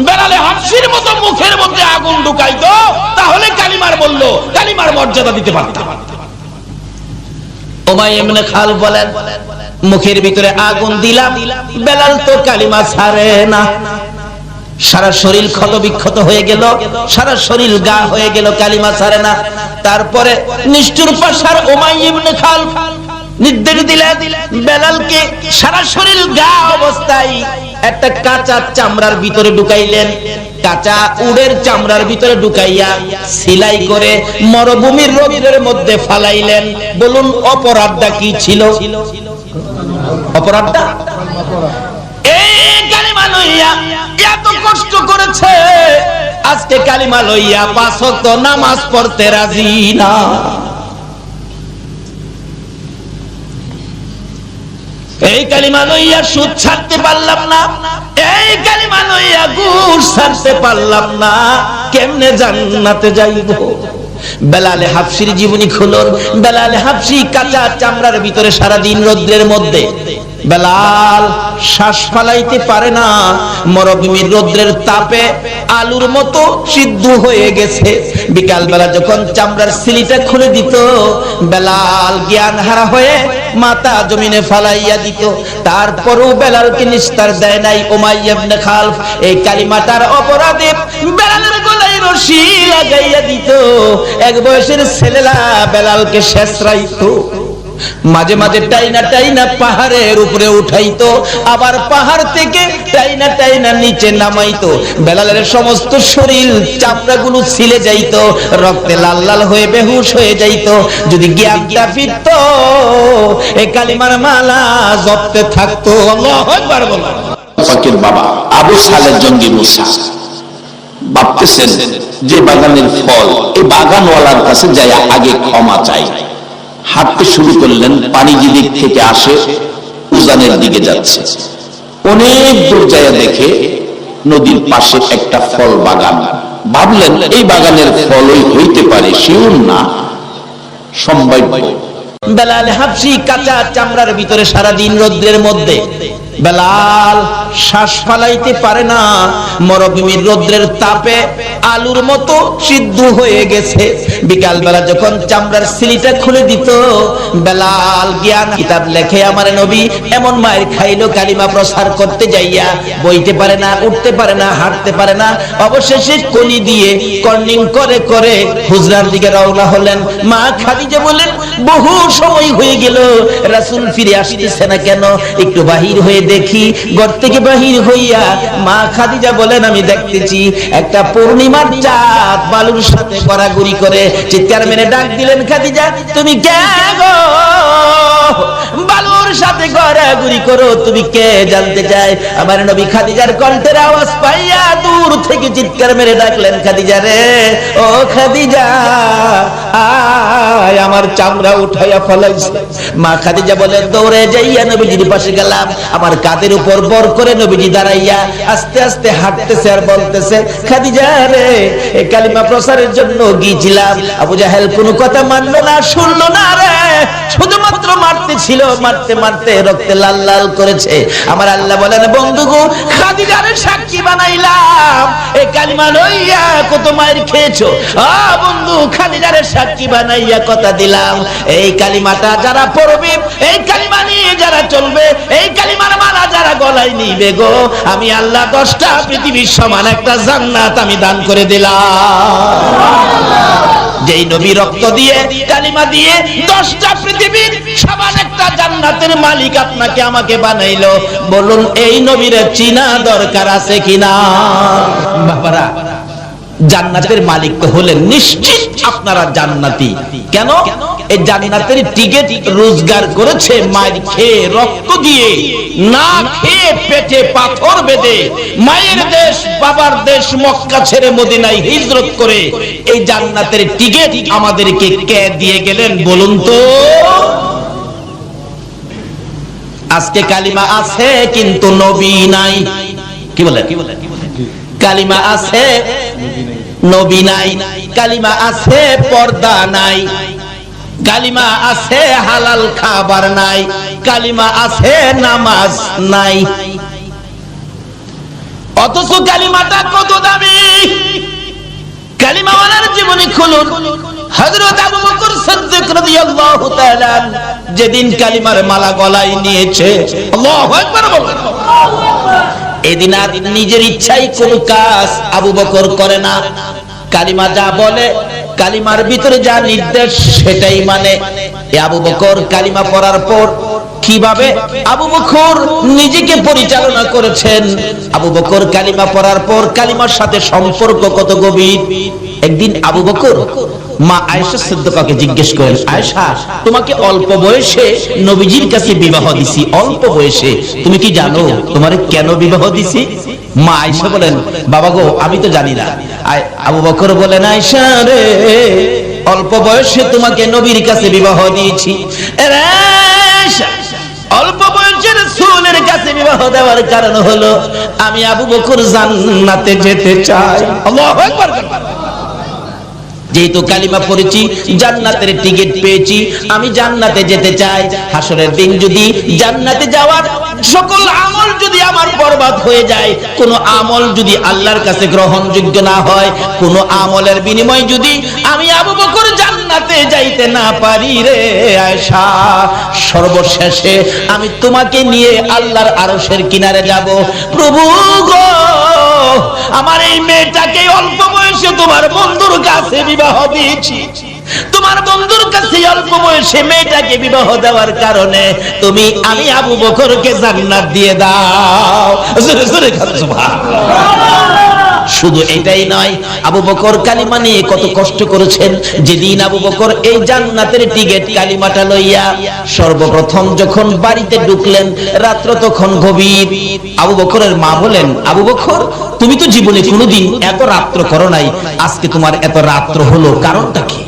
বেলালে হাফসির মতো মুখের মধ্যে আগুন ঢুকাইতো, তাহলে কালিমার বলল, কালিমার মর্যাদা দিতে পারতাম। উমাইয়া ইবনে খালফ বলেন, মুখের ভিতরে আগুন দিলাম, বেলাল তো কালিমা ছাড়ে না। সারা শরীর ক্ষত বিক্ষত হয়ে গেল, সারা শরীর গা হয়ে গেল, কালিমা ছাড়ে না। তারপরে নিষ্ঠুর পাশার উমাইয়া ইবনে খালফ নির্দেশ দিলেন বেলালকে সারা শরীর গা অবস্থায় একটা কাঁচা চামড়ার ভিতরে ঢুকাইলেন। কাঁচা উড়ের চামড়ার ভিতরে ঢুকাইয়া সেলাই করে মরুভূমির রোদের মধ্যে ফালাইলেন। বলুন অপরাধটা কি ছিল? অপরাধটা এই কালিমা লইয়া এত কষ্ট করেছে, আজকে কালিমা লইয়া 5 ওয়াক্ত নামাজ পড়তে রাজি না। এই কালিমা লইয়া সুদ ছাড়তে পারলাম না, এই কালিমা লইয়া ঘুষ ছাড়তে পারলাম না, কেমনে জান্নাতে যাইব? বেলালে হাফসির জীবনী খুলুন। বেলালে হাফসি কাঁচা চামড়ার ভিতরে সারা দিন রোদ্রের মধ্যে, বেলাল শ্বাস ফালাইতে পারে না, মরুভূমির রোদ্রের তাপে আলুর মতো সিদ্ধ হয়ে গেছে। বিকাল বেলা যখন চামড়ার সিলিটা খুলে দিত, বেলাল জ্ঞান হারা হয়ে মাথা জমিনে ফালাইয়া দিত। তারপরও বেলালকে নিস্তার দেয় নাই উমাইয়া ইবনে খালফ। এই কালিমাটার অপরাধে বেলালের গলায় রশি লাগাইয়া দিত। এক বয়সের ছেলেরা বেলালকে শেষরাইতো। মাঝে মাঝে টাইনা টাইনা পাহাড়ের উপরে উঠাইতো, আবার পাহাড় থেকে টাইনা টাইনা নিচে নামাইতো। বেলালের সমস্ত শরীর চামড়াগুলো ছিলে যাইতো, রক্তে লাল লাল হয়ে বেহুশ হয়ে যাইতো। যদি জ্ঞানটা ফিরতো, এই কালিমার মালা জপতে থাকতো। আল্লাহু আকবার বলো। ফকির বাবা আবু সালেহ জঙ্গি মুসা ভাবতেছেন যে বাগানের ফল, এই বাগানওয়ালার কাছে যায় আগে ক্ষমা চাই। হাঁটতে শুরু করলেন, পানি যেদিক থেকে আসে উজানের দিকে যাচ্ছে। অনেক দূর যায় দেখে নদীর পাশে একটা ফল বাগান। ভাবলেন এই বাগানের ফলই হইতে পারে, শিওর না, সম্ভাব্য। বেলাল হাবশি কাঁচা চামড়ার ভিতরে সারা দিন রোদ্রের মধ্যে বেলাল শ্বাস ফালাইতে পারে না, মরুভূমির রৌদ্রের তাপে আলুর মতো সিদ্ধ হয়ে গেছে। বিকাল বেলা যখন চামড়ার সিলিটা খুলে দিত, বেলাল জ্ঞান কিতাব লেখে আমার নবী এমন মায়ের খাইলো কালিমা প্রচার করতে যাইয়া, বইতে পারে না, উঠতে পারে না, হাঁটতে পারে না, অবশেষে কলি দিয়ে কর্নিং করে করে হুজরার দিকে রওনা হলেন। মা খাদিজা বলেন বহু সময় হয়ে গেল, রাসূল ফিরে আসতেছে না কেন, একটু বাহির হয়ে দেখি। ঘর থেকে বাহির হইয়া মা খাদিজা বলেন আমি দেখতেছি একটা পূর্ণিমার চাঁদ বালুর সাথে গড়াগড়ি করে। চিৎকার মেরে ডাক দিলেন, খাদিজা তুমি কে গো? বালুর সাথে গড়াগড়ি করো, তুমি কে জানতে চাই? আমার নবী খাদিজার কণ্ঠের আওয়াজ পাইয়া দূর থেকে চিৎকার মেরে ডাকলেন, খাদিজা রে, ও খাদিজা আয়, আমার চামড়া উঠাইয়া ফলাইছে। মা খাদিজা বলে দৌড়ে যাইয়া নবীজির পাশে গেলাম। আমার কাঁধের উপর বর করে নবীজি দাঁড়াইয়া আস্তে আস্তে হাঁটতেছে আর বলতেছে, খাদিজা রে, এই কালিমা প্রচারের জন্য গিয়েছিলাম, আবু জাহেল কোনো কথা মানলো না, শুনলো না রে, শুধুমাত্র মারতে ছিল, মারতে মারতে রক্তে লাল লাল করেছে। আমার আল্লাহ বলেন বন্ধু গো, খাদিজারে সাক্ষী বানাইলাম, এই কালিমা লইয়া কত মায়ের খেয়েছো। বন্ধু খাদিজারে সাক্ষী বানাইয়া কথা দিলাম, এই কালিমাটা যারা পড়বে, এই কালিমা নিয়ে যারা চলবে, এই কালিমার মালা যারা গলায় নিবে গো, আমি আল্লাহ 10টা পৃথিবীর সমান একটা জান্নাত আমি দান করে দিলাম। যেই নবী রক্ত দিয়ে কালিমা দিয়ে 10টা পৃথিবীর সমান একটা জান্নাতের মালিক আপনাকে আমাকে বানাইলো, বলুন এই নবীর চিনা দরকার আছে কিনা? বাবারা, জান্নাতের মালিক তো হলেন, নিশ্চিত আপনারা জান্নাতি। কেন? এই জান্নাতের টিকিট রোজগার করেছে মায়ের খেয়ে, রক্ত দিয়ে, না খেয়ে পেটে পাথর বেঁধে, মায়ের দেশ বাবার দেশ মক্কা ছেড়ে মদিনায় হিজরত করে এই জান্নাতের টিকিট আমাদেরকে কে দিয়ে গেলেন বলুন তো? আজকে কালিমা আছে কিন্তু নবী নাই। কি বলে? কালিমা আছে নবী নাই, কালিমা আছে পর্দা নাই, কালিমা আছে হালাল খাবার নাই, কালিমা আছে নামাজ নাই। অথচ কালিমাটা কত দামি! কালিমাওয়ালার জীবনী খুলুন। হযরত আবু বকর সিদ্দিক রাদিয়াল্লাহু তাআলা যেদিন কালিমার মালা গলায় নিয়েছে, আল্লাহু আকবার বলেন, এদিন আর নিজের ইচ্ছায় কোনো কাজ আবু বকর করে না। কালিমা যা বলে, কালিমার ভিতরে যা নির্দেশ সেটাই মানে। আবু বকর কালিমা পড়ার পর কিভাবে আবু বকর নিজেকে পরিচালনা করেছেন, আবু বকর কালিমা পড়ার পর কালিমার সাথে সম্পর্ক কত গভীর। একদিন আবু বকর মা আয়েশা সিদ্দিকাকে জিজ্ঞেস করেন, আয়েশা, তোমাকে অল্প বয়সে নবীজির কাছে বিবাহ দিছি, অল্প বয়সে, তুমি কি জানো তোমারে কেন বিবাহ দিছি? মা আয়েশা বলেন, বাবা গো, আমি তো জানি না। আবু বকর বলেন, আয়েশা রে, অল্প বয়সে তোমাকে নবীর কাছে বিবাহ দিয়েছি, অল্প বয়সে রাসূলের কাছে বিবাহ দেওয়ার কারণ হলো আমি আবু বকর জান্নাতে যেতে চাই। আল্লাহু আকবার। যেহেতু কালিমা পড়েছি, জান্নাতের টিকিট পেয়েছি, আমি জান্নাতে যেতে চাই। হাসরের দিন যদি জান্নাতে যাওয়ার সকল আমল যদি আমার বরবাদ হয়ে যায়, কোন আমল যদি আল্লাহর কাছে গ্রহণযোগ্য না হয়, কোন আমলের বিনিময়ে যদি আমি আবু বকর জান্নাতে যাইতে না পারি রে আয়েশা, সর্বশেষে আমি তোমাকে নিয়ে আল্লাহর আরশের কিনারে যাব। প্রভু গো, আমার এই মেয়েটাকে অল্প বয়সে তোমার বন্ধুর কাছে বিবাহ দিয়েছি, তোমার বন্ধুর কাছে অল্প বয়সে মেয়েটাকে বিবাহ দেওয়ার কারণে তুমি আমি আবু বকরকে জান্নাত দিয়ে দাও। শুধু এটাই নয়, আবু বকর কালিমা নিয়ে কত কষ্ট করেছেন। যেদিন আবু বকর এই জান্নাতের টিকিট কালিমাটা লইয়া সর্বপ্রথম যখন বাড়িতে ঢুকলেন, রাত্র তখন গভীর। আবু বকরের মা বলেন, আবু বকর, তুমি তো জীবনে কোনোদিন এত রাত্র করো নাই, আজকে তোমার এত রাত্র হলো, কারণটা কি?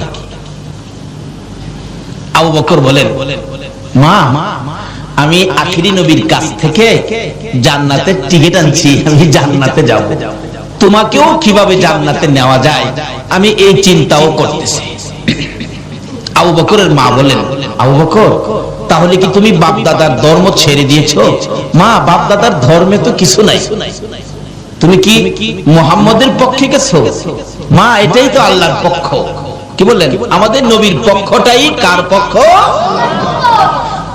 আবু বকর বলেন, মা, আমি আখিরি নবীর কাছ থেকে জান্নাতের টিকিট আনছি, আমি জান্নাতে যাব। তোমাকেও কিভাবে জান্নাতে নেওয়া যায় আমি এই চিন্তাও করতেছি। আবু বকরের মা বলেন, আবু বকর, তাহলে কি তুমি বাপ দাদার ধর্ম ছেড়ে দিয়েছো? মা, বাপ দাদার ধর্মে তো কিছু নাই, তুমি কি মুহাম্মদের পক্ষে গেছো? মা, এটাই তো আল্লাহর পক্ষ। কি বললেন? আমাদের নবীর পক্ষটাই কার পক্ষ?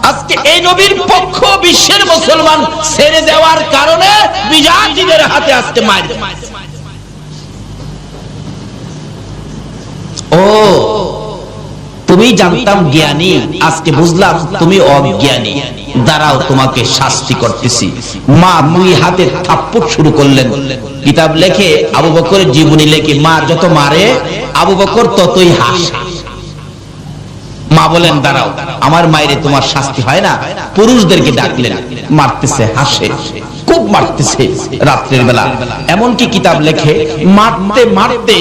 আজকে এই নবীর পক্ষ বিশ্বের মুসলমান ছেড়ে দেওয়ার কারণে বিজাতিদের হাতে আজকে মার। ও, তুমি জানতাম জ্ঞানী, আজকে বুঝলাম তুমি অজ্ঞানী। দাঁড়াও, তোমাকে শাস্তি করতেছি। মা 2 হাতে থাপ্পড় শুরু করলেন। কিতাব লেখে, আবু বকরের জীবনী লেখে, মা যত মারে আবু বকর ততই হাসে। মা বলেন, দাঁড়াও, আমার মায়েরে তোমার শাস্তি হয় না। পুরুষদেরকে ডাকলেন, মারতেছে, হাসে, খুব মারতেছে রাত্রের বেলা। এমনকি কিতাব লেখে, মারতে মারতে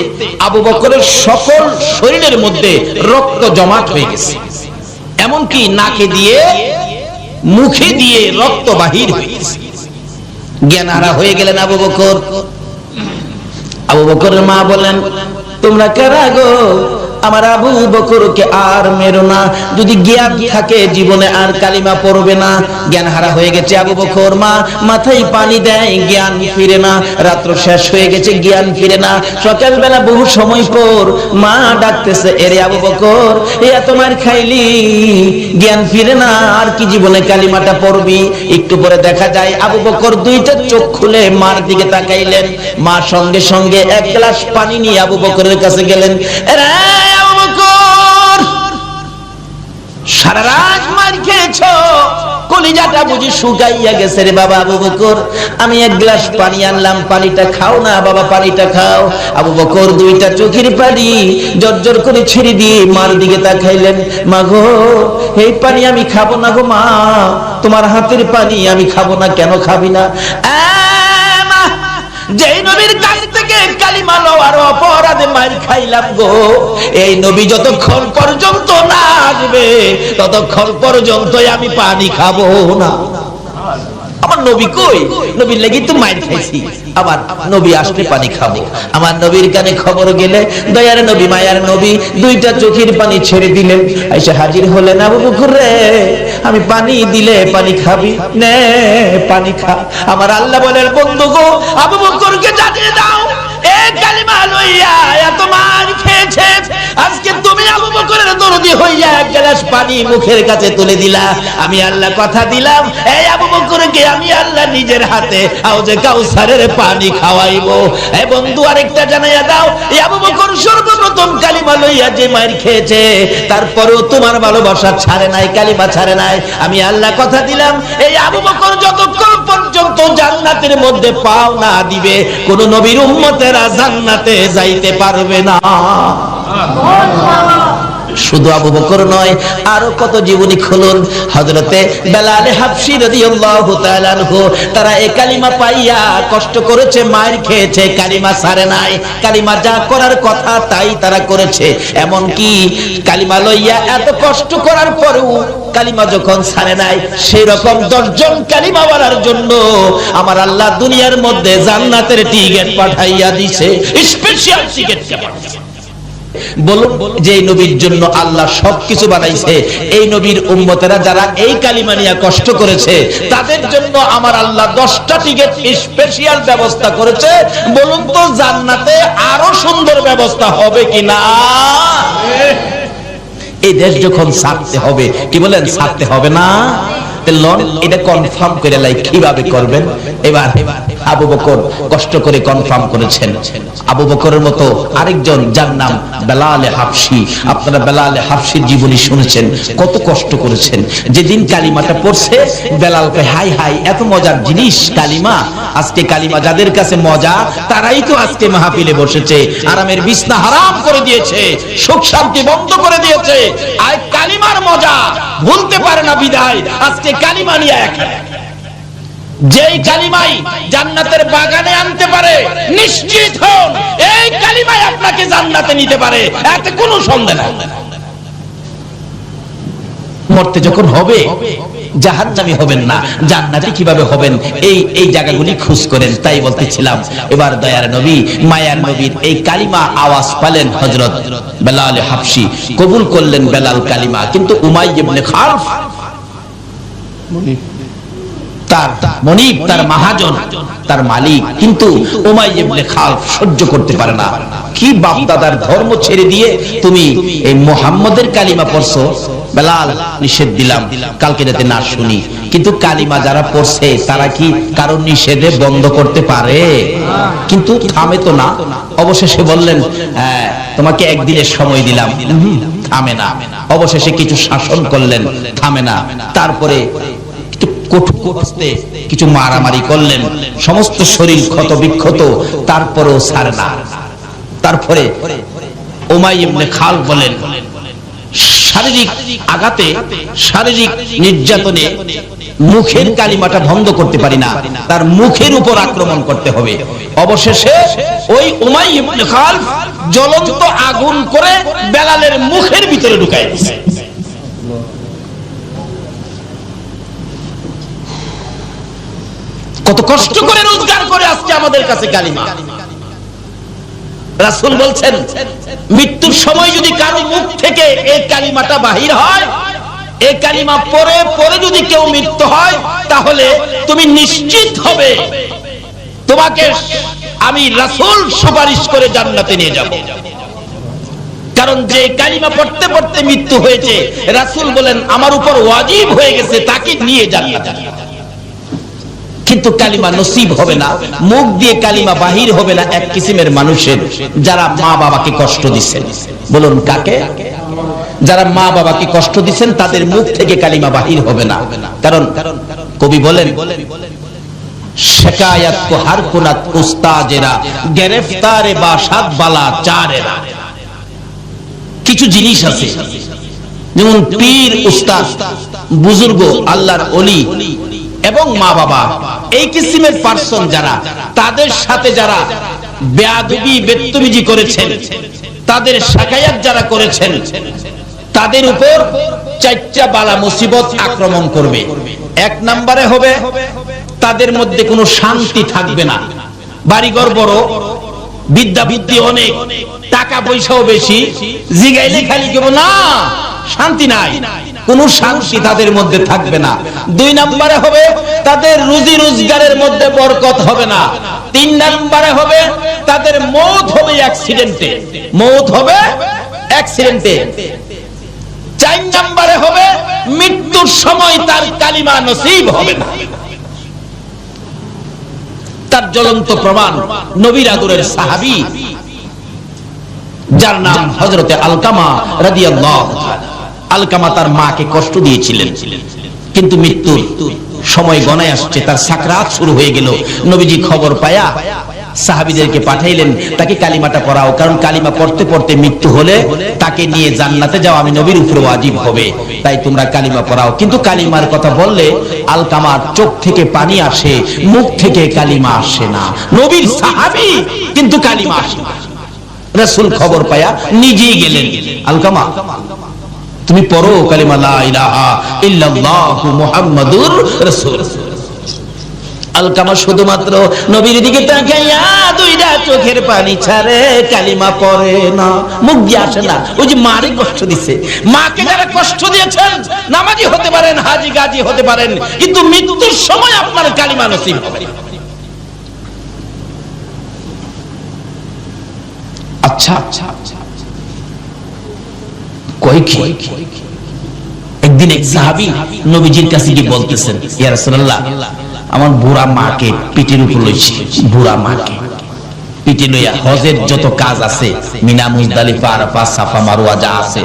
আবু বকরের সকল শরীরের মধ্যে রক্ত জমাট হয়ে গেছে, এমনকি নাকে দিয়ে মুখে দিয়ে রক্ত বাহির হয়ে গেছে। জ্ঞানহারা হয়ে গেলেন আবু বকর। আবু বকরের মা বলেন, তোমরা কারা গো? আমার আবু বকরকে আর মেরো না, যদি জ্ঞান থাকে জীবনে আর কালিমা পড়বে না। জ্ঞান হারা হয়ে গেছে আবু বকর। মা মাথায় পানি দেয়, জ্ঞান ফিরে না। রাত্র শেষ হয়ে গেছে, জ্ঞান ফিরে না। সকালবেলা বহু সময় পর মা ডাকতেছে, এরে আবু বকর, এত মার খাইলি, জ্ঞান ফিরে না, আর কি জীবনে কালিমাটা পড়বি? একটু পরে দেখা যায় আবু বকর 2টা চোখ খুলে মার দিকে তাকাইলেন। মা সঙ্গে সঙ্গে 1 গ্লাস পানি নিয়ে আবু বকরের কাছে গেলেন। সারা রাত মার খেয়েছো, কলিজাটা বুঝি শুকাইয়া গেছে রে বাবা। আবু বকর, আমি 1 গ্লাস পানি আনলাম, পানিটা খাও না বাবা, পানিটা খাও। আবু বকর 2টা চোখের পানি জর্জর করে ছেড়ে দিয়ে মার দিকে তাকাইলেন। মা গো, এই পানি আমি খাবো না গো। মা, তোমার হাতের পানি আমি খাবো না। কেন খাবি না? যেই নবীর কাছ থেকে কালিমা লওয়ার অপরাধে মার খাইলাম গো, এই নবী যতক্ষণ পর্যন্ত না আসবে ততক্ষণ পর্যন্ত আমি পানি খাবো না। আমার নবী কই? নবীর লাগি তো মার খাইছি, আবার নবী আসলে পানি খাবো। আমার নবীর কানে খবর গেলে দয়ার নবী, মায়ার নবী 2টা চোখের পানি ছেড়ে দিলেন। এসে হাজির হলেন, আবু বকর রে, আমি পানি দিলে পানি খাবি? নে পানি খা। আমার আল্লাহ বলেন, বন্ধু গো, আবু বকরকে জানিয়ে দাও, এই কালিমা লইয়া এত মার খেয়েছে, আজকে তুমি আবু বকরের দরদি হইয়া 1 গ্লাস পানি মুখের কাছে তুলে দিলা। আমি আল্লাহ কথা দিলাম, এই আবু বকরকে আমি আল্লাহ নিজের হাতে হাউজে কাউসারের পানি খাওয়াইবো। এই বন্ধু, আরেকটা জানাইয়া দাও, এই আবু বকর সর্বপ্রথম কালিমা লইয়া যে মার খেয়েছে, তারপরেও তোমার ভালোবাসা ছাড়ে নাই, কালিমা ছাড়ে নাই। আমি আল্লাহ কথা দিলাম, এই আবু বকর যতক্ষণ পর্যন্ত জান্নাতের মধ্যে পাও না দিবে, কোন নবীর উম্মতেরা জান্নাতে যাইতে পারবে না। শুধু আবু বকর নয়, আরো কত জীবনী খুলুন। হযরতে বেলাল হাবশী রাদিয়াল্লাহু তাআলা আনহু, তারা এই কালিমা পাইয়া কষ্ট করেছে, মার খেয়েছে, কালিমা ছাড়ে নাই। কালিমা যা করার কথা তাই তারা করেছে। এমন কি কালিমা লইয়া এত কষ্ট করার পরেও কালিমা যখন ছাড়ে নাই, সেই রকম 10 জন কালিমা বলার জন্য আমার আল্লাহ দুনিয়ার মধ্যে জান্নাতের টিকিট পাঠাইয়া দিয়েছে, স্পেশাল টিকিট পাঠাইছে। বলুন, যে নবীর জন্য আল্লাহ সবকিছু বানাইছে, এই নবীর উম্মতেরা যারা এই কালিমা নিয়ে কষ্ট করেছে, তাদের জন্য আমার আল্লাহ 10টা টিকিট স্পেশাল ব্যবস্থা করেছে। বলুন তো, জান্নাতে আরো সুন্দর ব্যবস্থা হবে কিনা? এই দেশ যখন ছাড়তে হবে, কি বলেন, ছাড়তে হবে না? এটা কনফার্ম করে লাই, কিভাবে করবেন? এবার আবু বকর কষ্ট করে কনফার্ম করেছেন। আবু বকরের মতো আরেকজন, যার নাম বেলাল হাবশী। আপনারা বেলাল হাবশীর জীবনী শুনেছেন, কত কষ্ট করেছেন। যেদিন কালিমাটা পড়ছে, বেলাল কয়, হাই হাই, এত মজার জিনিস কালিমা। আজকে কালিমা যাদের কাছে মজা, তারাই তো আজকে মাহফিলে বসেছে, আরামের বিছনা হারাম করে দিয়েছে, সুখ শান্তি বন্ধ করে দিয়েছে। আর কালিমার মজা ভুলতে পারে না বিদায় আজকে কালিমা নিয়ে এখানে। যেই কালিমাই জান্নাতের বাগানে আনতে পারে, নিশ্চিত হন এই কালিমাই আপনাকে জান্নাতে নিতে পারে, এতে কোনো সন্দেহ নেই। মরতে যখন হবে জাহান্নামী হবেন না, জান্নাতি কিভাবে হবেন, এই জায়গাগুলি খোঁজ করেন। তাই বলতেছিলাম, এবার দয়ার নবী মায়ার নবীর এই কালিমা আওয়াজ পালেন হযরত বেলাল হাবশী, কবুল করলেন বেলাল কালিমা। কিন্তু উমাইয়া ইবনে খালফ তার মনিব, তার মহাজন, তার মালিক, কিন্তু উমাইয়া ইবনে খালফ সহ্য করতে পারে না। কি বাপ দাদার ধর্ম ছেড়ে দিয়ে তুমি এই মুহাম্মদের কালিমা পড়ছো? বেলাল, নিষেধ দিলাম কালকে যাতে না শুনি। কিন্তু কালিমা যারা পড়ছে তারা কি কারণ নিষেধে বন্ধ করতে পারে? কিন্তু থামে তো না। অবশেষে বললেন, তোমাকে একদিনের সময় দিলাম। থামে না। অবশেষে কিছু শাসন করলেন, থামে না। তারপরে কিছু মারামারি করলেন, সমস্ত শরীর ক্ষত বিক্ষত, তারপরেও ছাড়ে না। তারপরে উমাইয়া ইবনে খালফ বলেন, শারীরিক আঘাতে, শারীরিক নির্যাতনে মুখের কালিমাটা বন্ধ করতে পারি না, তার মুখের উপর আক্রমণ করতে হবে। অবশেষে ওই উমাইয়া ইবনে খালফ জ্বলন্ত আগুন করে বেলালের মুখের ভিতরে ঢুকায় দিয়েছে। কত কষ্ট করে রোজগার করে আজকে আমাদের কাছে কালিমা। রাসূল বলছেন, মৃত্যুর সময় যদি কারো মুখ থেকে এই কালিমাটা বাহির হয়, এই কালিমা পড়ে পড়ে যদি কেউ মৃত্যু হয়, তাহলে তুমি নিশ্চিত হবে তোমাকে আমি রাসূল সুপারিশ করে জান্নাতে নিয়ে যাব। কারণ যে কালিমা পড়তে পড়তে মৃত্যু হয়েছে, রাসূল বলেন আমার উপর ওয়াজিব হয়ে গেছে তাকে নিয়ে জান্নাতে। কিন্তু কালিমা নসিব হবে না, মুখ দিয়ে কালিমা বাহির হবে না এক কিসিমের মানুষের, যারা মা বাবাকে কষ্ট দিচ্ছেন। বলুন কাকে? যারা মা বাবাকে কষ্ট দিচ্ছেন তাদের মুখ থেকে কালিমা বাহির হবে না। কারণ কবি বলেন, শিকায়াত কো হার কুনাত উস্তাজেরা, গ্রেফতারে বাসাত বালা চারেরা। কিছু জিনিস আছে, যেমন পীর, উস্তাদ, বুজুর্গ, আল্লাহর ওলি এবং মা বাবা, এই কিসিমের পার্সন যারা, তাদের সাথে যারা বেয়াদবি বেত্তমিজি করেছেন, তাদের শাকায়াত যারা করেছেন, তাদের উপর চারটা বালা মুসিবত আক্রমণ করবে। এক নম্বরে হবে তাদের মধ্যে কোনো শান্তি থাকবে না। বাড়িঘর বড়, বিদ্যা বুদ্ধি অনেক, টাকা পয়সাও বেশি, জিগাইলে খালি কেব না, শান্তি নাই, কোন শান্তি তাদের মধ্যে থাকবে না। দুই নম্বরে হবে তাদের রুজি রোজগারের মধ্যে বরকত হবে না। তিন নম্বরে হবে তাদের মওত হবে অ্যাক্সিডেন্টে, মওত হবে অ্যাক্সিডেন্টে। চার নম্বরে হবে মৃত্যুর সময় তার কালিমা নসিব হবে না। তার জ্বলন্ত প্রমাণ নবীর আদরের সাহাবী, যার নাম হযরতে আলকামা রাদিয়াল্লাহু তাআলা। আলকামা তার মাকে কষ্ট দিয়েছিলেন, কিন্তু মৃত্যুর সময় গণায় আসছে, তার সাকরাত শুরু হয়ে গেল। নবীজি খবর পায়া সাহাবীদেরকে পাঠাইলেন, তাকে কালিমাটা পড়াও, কারণ কালিমা পড়তে পড়তে মৃত্যু হলে তাকে নিয়ে জান্নাতে যাওয়া আমি নবীর উপরে ওয়াজিব হবে, তাই তোমরা কালিমা পড়াও। কিন্তু কালিমার কথা বললে আলকামার চোখ থেকে পানি আসে, মুখ থেকে কালিমা আসে না। নবীর সাহাবী কিন্তু কালিমা আসে না। রাসূল খবর পায়া নিজেই গেলেন, আলকামা তুমি পড়ো কালিমা লা ইলাহা ইল্লাল্লাহু মুহাম্মাদুর রাসূল। আলকামা শুধুমাত্র নবীর দিকে তাকাইয়া দুইটা চোখের পানি ছাড়ে, কালিমা পড়ে না, মুখ দিয়ে আসে না। ওই যে মারে কষ্ট দিছে, মাকে যারা কষ্ট দিয়েছেন, নামাজি হতে পারেন, হাজী গাজী হতে পারেন, কিন্তু মৃত্যুর সময় আপনার কালিমা নসিব হবে না। আচ্ছা কই কি একদিন এক সাহাবী নবীজির কাছে গিয়ে বলতেছেন, ইয়া রাসূলুল্লাহ, আমার বুড়া মাকে পিঠের উপর লইছি, বুড়া মাকে পিঠে লইয়া হজের যত কাজ আছে, মিনা, মুজদালিফা, আরাফা, সাফা, মারওয়া যা আছে,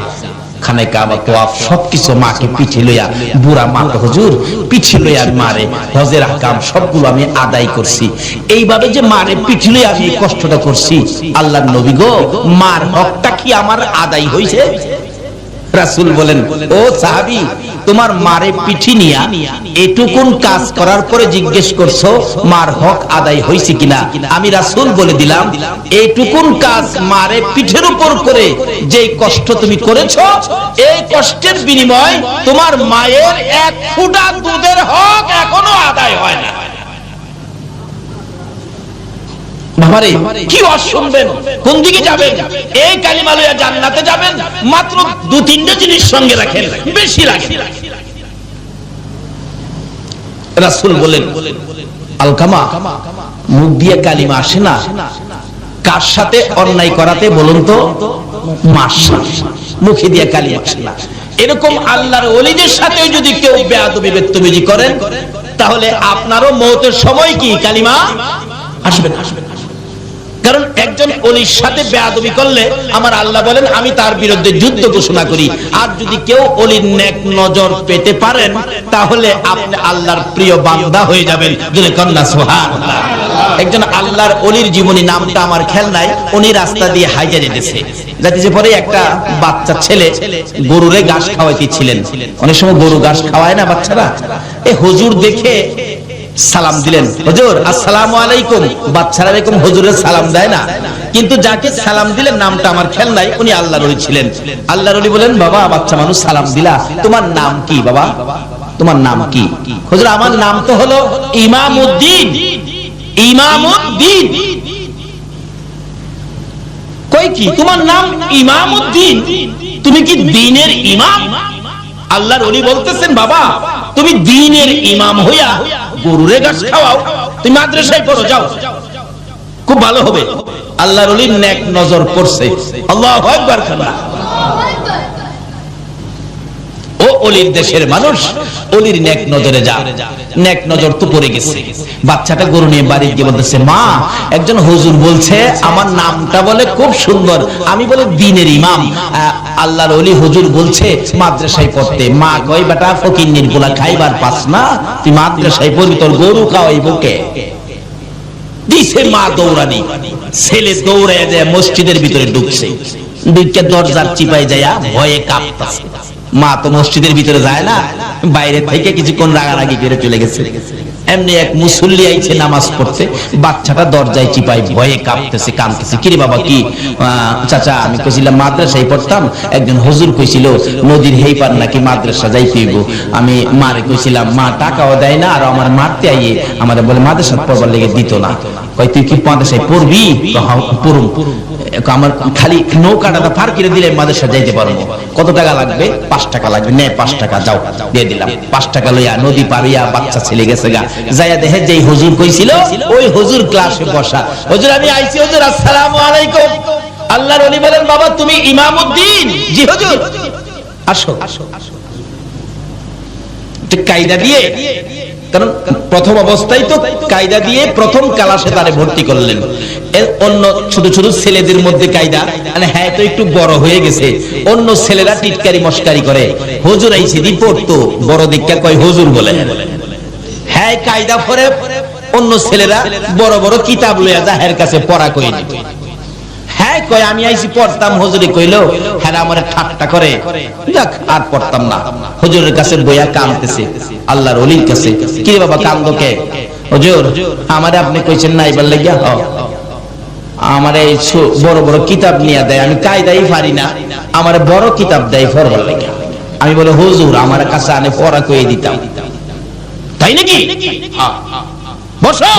খানে কাবা, তাওয়াফ, সবকিছু মাকে পিঠে লইয়া, বুড়া মা তো হুজুর পিঠে লইয়া মারে হজের আহকাম সবগুলো আমি আদায় করছি। এইভাবে যে মারে পিঠে লইয়া আমি কষ্টটা করছি, আল্লাহর নবী গো, মার হকটা কি আমার আদায় হইছে? রাসূল বলেন, ও সাহাবী, তোমার মারে পিঠি নিয়া এটুকুন কাজ করার পরে জিজ্ঞেস করছো মার হক আদায় হয়েছে কিনা? আমি রাসূল বলে দিলাম, এইটুকুন কাজ মারে পিঠের উপর করে যে কষ্ট তুমি করেছো, এই কষ্টের বিনিময় তোমার মায়ের এক ফোঁটা দুধের হক এখনো আদায় হয় না। বাবারে কি ওয়াজ শুনবেন, কোন দিকে যাবেন? এই কালিমা লইয়া জান্নাতে যাবেন, মাত্র 2-3টা জিনিস সঙ্গে রাখেন, বেশি রাখেন। রাসূল বলেন, আলকামা, মুখ দিয়ে কালিমা আসে না, কার সাথে অন্যায় করাতে বলুন তো? মার সাথে। মুখে দিয়ে কালিমা আসে না। এরকম আল্লাহর ওলিদের সাথে যদি কেউ বেয়াদবি বদতমিজি করেন, তাহলে আপনারও মওতের সময় কি কালিমা আসবে না। কারণ একজন ওলির সাথে বেয়াদবি করলে আমার আল্লাহ বলেন আমি তার বিরুদ্ধে যুদ্ধ ঘোষণা করি। আর যদি কেউ ওলির নেক নজর পেতে পারেন, তাহলে আপনি আল্লাহর প্রিয় বান্দা হয়ে যাবেন। যদি কন্যা সুবহানাল্লাহ। একজন আল্লাহর ওলির জীবনী, নামটা আমার খেয়াল নাই, উনি রাস্তা দিয়ে হাইজা যেতেছে, যাতে পরে একটা বাচ্চা ছেলে গরুরে ঘাস খাওয়াইতেছিলেন। অনেক সময় গরু ঘাস খাওয়ায় না বাচ্চারা, এই হুজুর দেখে সালাম দিলেন, হুজুর আসসালামু আলাইকুম। বাচ্চারা এরকম হুজুরের সালাম দেয় না, কিন্তু যাকে সালাম দিলেন নামটা আমার খেয়াল নাই, উনি আল্লাহর ওলি ছিলেন। আল্লাহর ওলি বলেন, বাবা বাচ্চা মানুষ সালাম দিলা, তোমার নাম কি বাবা? তোমার নাম কি? হুজুর আমার নাম তো হলো ইমামউদ্দিন। ইমামউদ্দিন কই কি তোমার নাম ইমামউদ্দিন? তুমি কি দ্বীনের ইমাম? আল্লাহর ওলি বলতেছেন, বাবা তুমি দ্বীনের ইমাম হইয়া গরুরে ঘাস খাওয়াও, তুমি মাদ্রাসায় পড়ো, যাও, খুব ভালো হবে। আল্লাহর ওলির নেক নজর পড়ছে। আল্লাহু আকবার। ও ওলির দেশের মানুষ, ওলির নেক নজরে যা। নেক নজর তো পড়ে গেছে। বাচ্চাটা গরু নিয়ে বাড়ি গিয়ে বলতেছে, মা একজন হুজুর বলছে আমার নামটা বলে খুব সুন্দর, আমি বলে দ্বীনের ইমাম। আল্লাহর ওলি হুজুর বলছে মাদ্রাসায় পড়তে। মা কই, বেটা ফকিন্নির গুলা খাইবার পাস না, তুই মাদ্রাসায় পড়বি, তোর গরু খাওয়াইবো কে? দিছে মা দৌড়ানি। ছেলে দৌড়ায় যায় মসজিদের ভিতরে ঢুকছে, ঢুকে দরজার চিপায় যায় ভয়ে কাঁপতাছে। মা তো মসজিদের ভিতরে যায় না, বাইরে থেকে কিছুক্ষণ রাগারাগি করে চলে গেছে। এমনি এক মুসল্লি আইছে নামাজ পড়তে, বাচ্চাটা দরজায় চিপায় ভয়ে কাঁপতেছে, কাঁদতেছে। কিরে বাবা কি? চাচা আমি কইছিলাম মাদ্রাসায় পড়তাম, একজন হুজুর কইছিল নদীর হেই পার নাকি মাদ্রাসা যাইতে হইব। আমি মারে কইছিলাম, মা টাকাও দেয় না, আর আমার মারতে আইয়ে আমাদের বলে মাদ্রাসা পড়বার লেগে দিত না। কই তুই কি মাদ্রাসায় পড়বি? পড়ুম। আমার খালি নৌকাটা পার করে দিলে মাদ্রাসা যাইতে পারবো। কত টাকা লাগবে? 5 টাকা লাগবে। নে 5 টাকা, যাও দিয়ে দিলাম। 5 টাকা লইয়া নদী পারিয়া বাচ্চা ছেলে গেছে গা, যাইয়া দেখে যেই হুজুর কইছিল ওই হুজুর ক্লাসে বসা। হুজুর আমি আইছি, হুজুর আসসালামু আলাইকুম। আল্লাহর ওলি বলেন, বাবা তুমি ইমামউদ্দিন? জি হুজুর। আসো। কায়দা দিয়ে, কারণ প্রথম অবস্থায় তো কায়দা দিয়ে প্রথম ক্লাসে তারে ভর্তি করলেন। অন্য ছোট ছোট ছেলেদের মধ্যে কায়দা, মানে হ্যাঁ তো একটু বড় হয়ে গেছে, অন্য ছেলেরা টিটকারি মস্কারি করে। হুজুর আইছে দি পড়তো, বড় দীক্ষা কয় হুজুর বলে। হ্যাঁ কায়দা পরে অন্য ছেলেরা বড় বড় কিতাব লইয়া যায় এর কাছে পড়া কই নি। হ্যাঁ কয় আমি আইছি পড়তাম, হুজুরি কইলো হ্যাঁ আমারে ঠাট্টা করে, যাক আর পড়তাম না। হুজুরের কাছে বইয়া কাঁদতেছে, আল্লাহর ওলির কাছে। কি রে বাবা কান্দো কে? হুজুর আমারে আপনি কইছেন না এবার লাগিয়া আমারে এই বড় বড় কিতাব নিয়ে দেয়, আমি কায়দাই পারি না, আমারে বড় কিতাব দেয় পড়বার লাগিয়া। আমি বলে হুজুর আমার কাছে আনে পড়া কইয়ে দিতাম। তাই নাকি? বসো।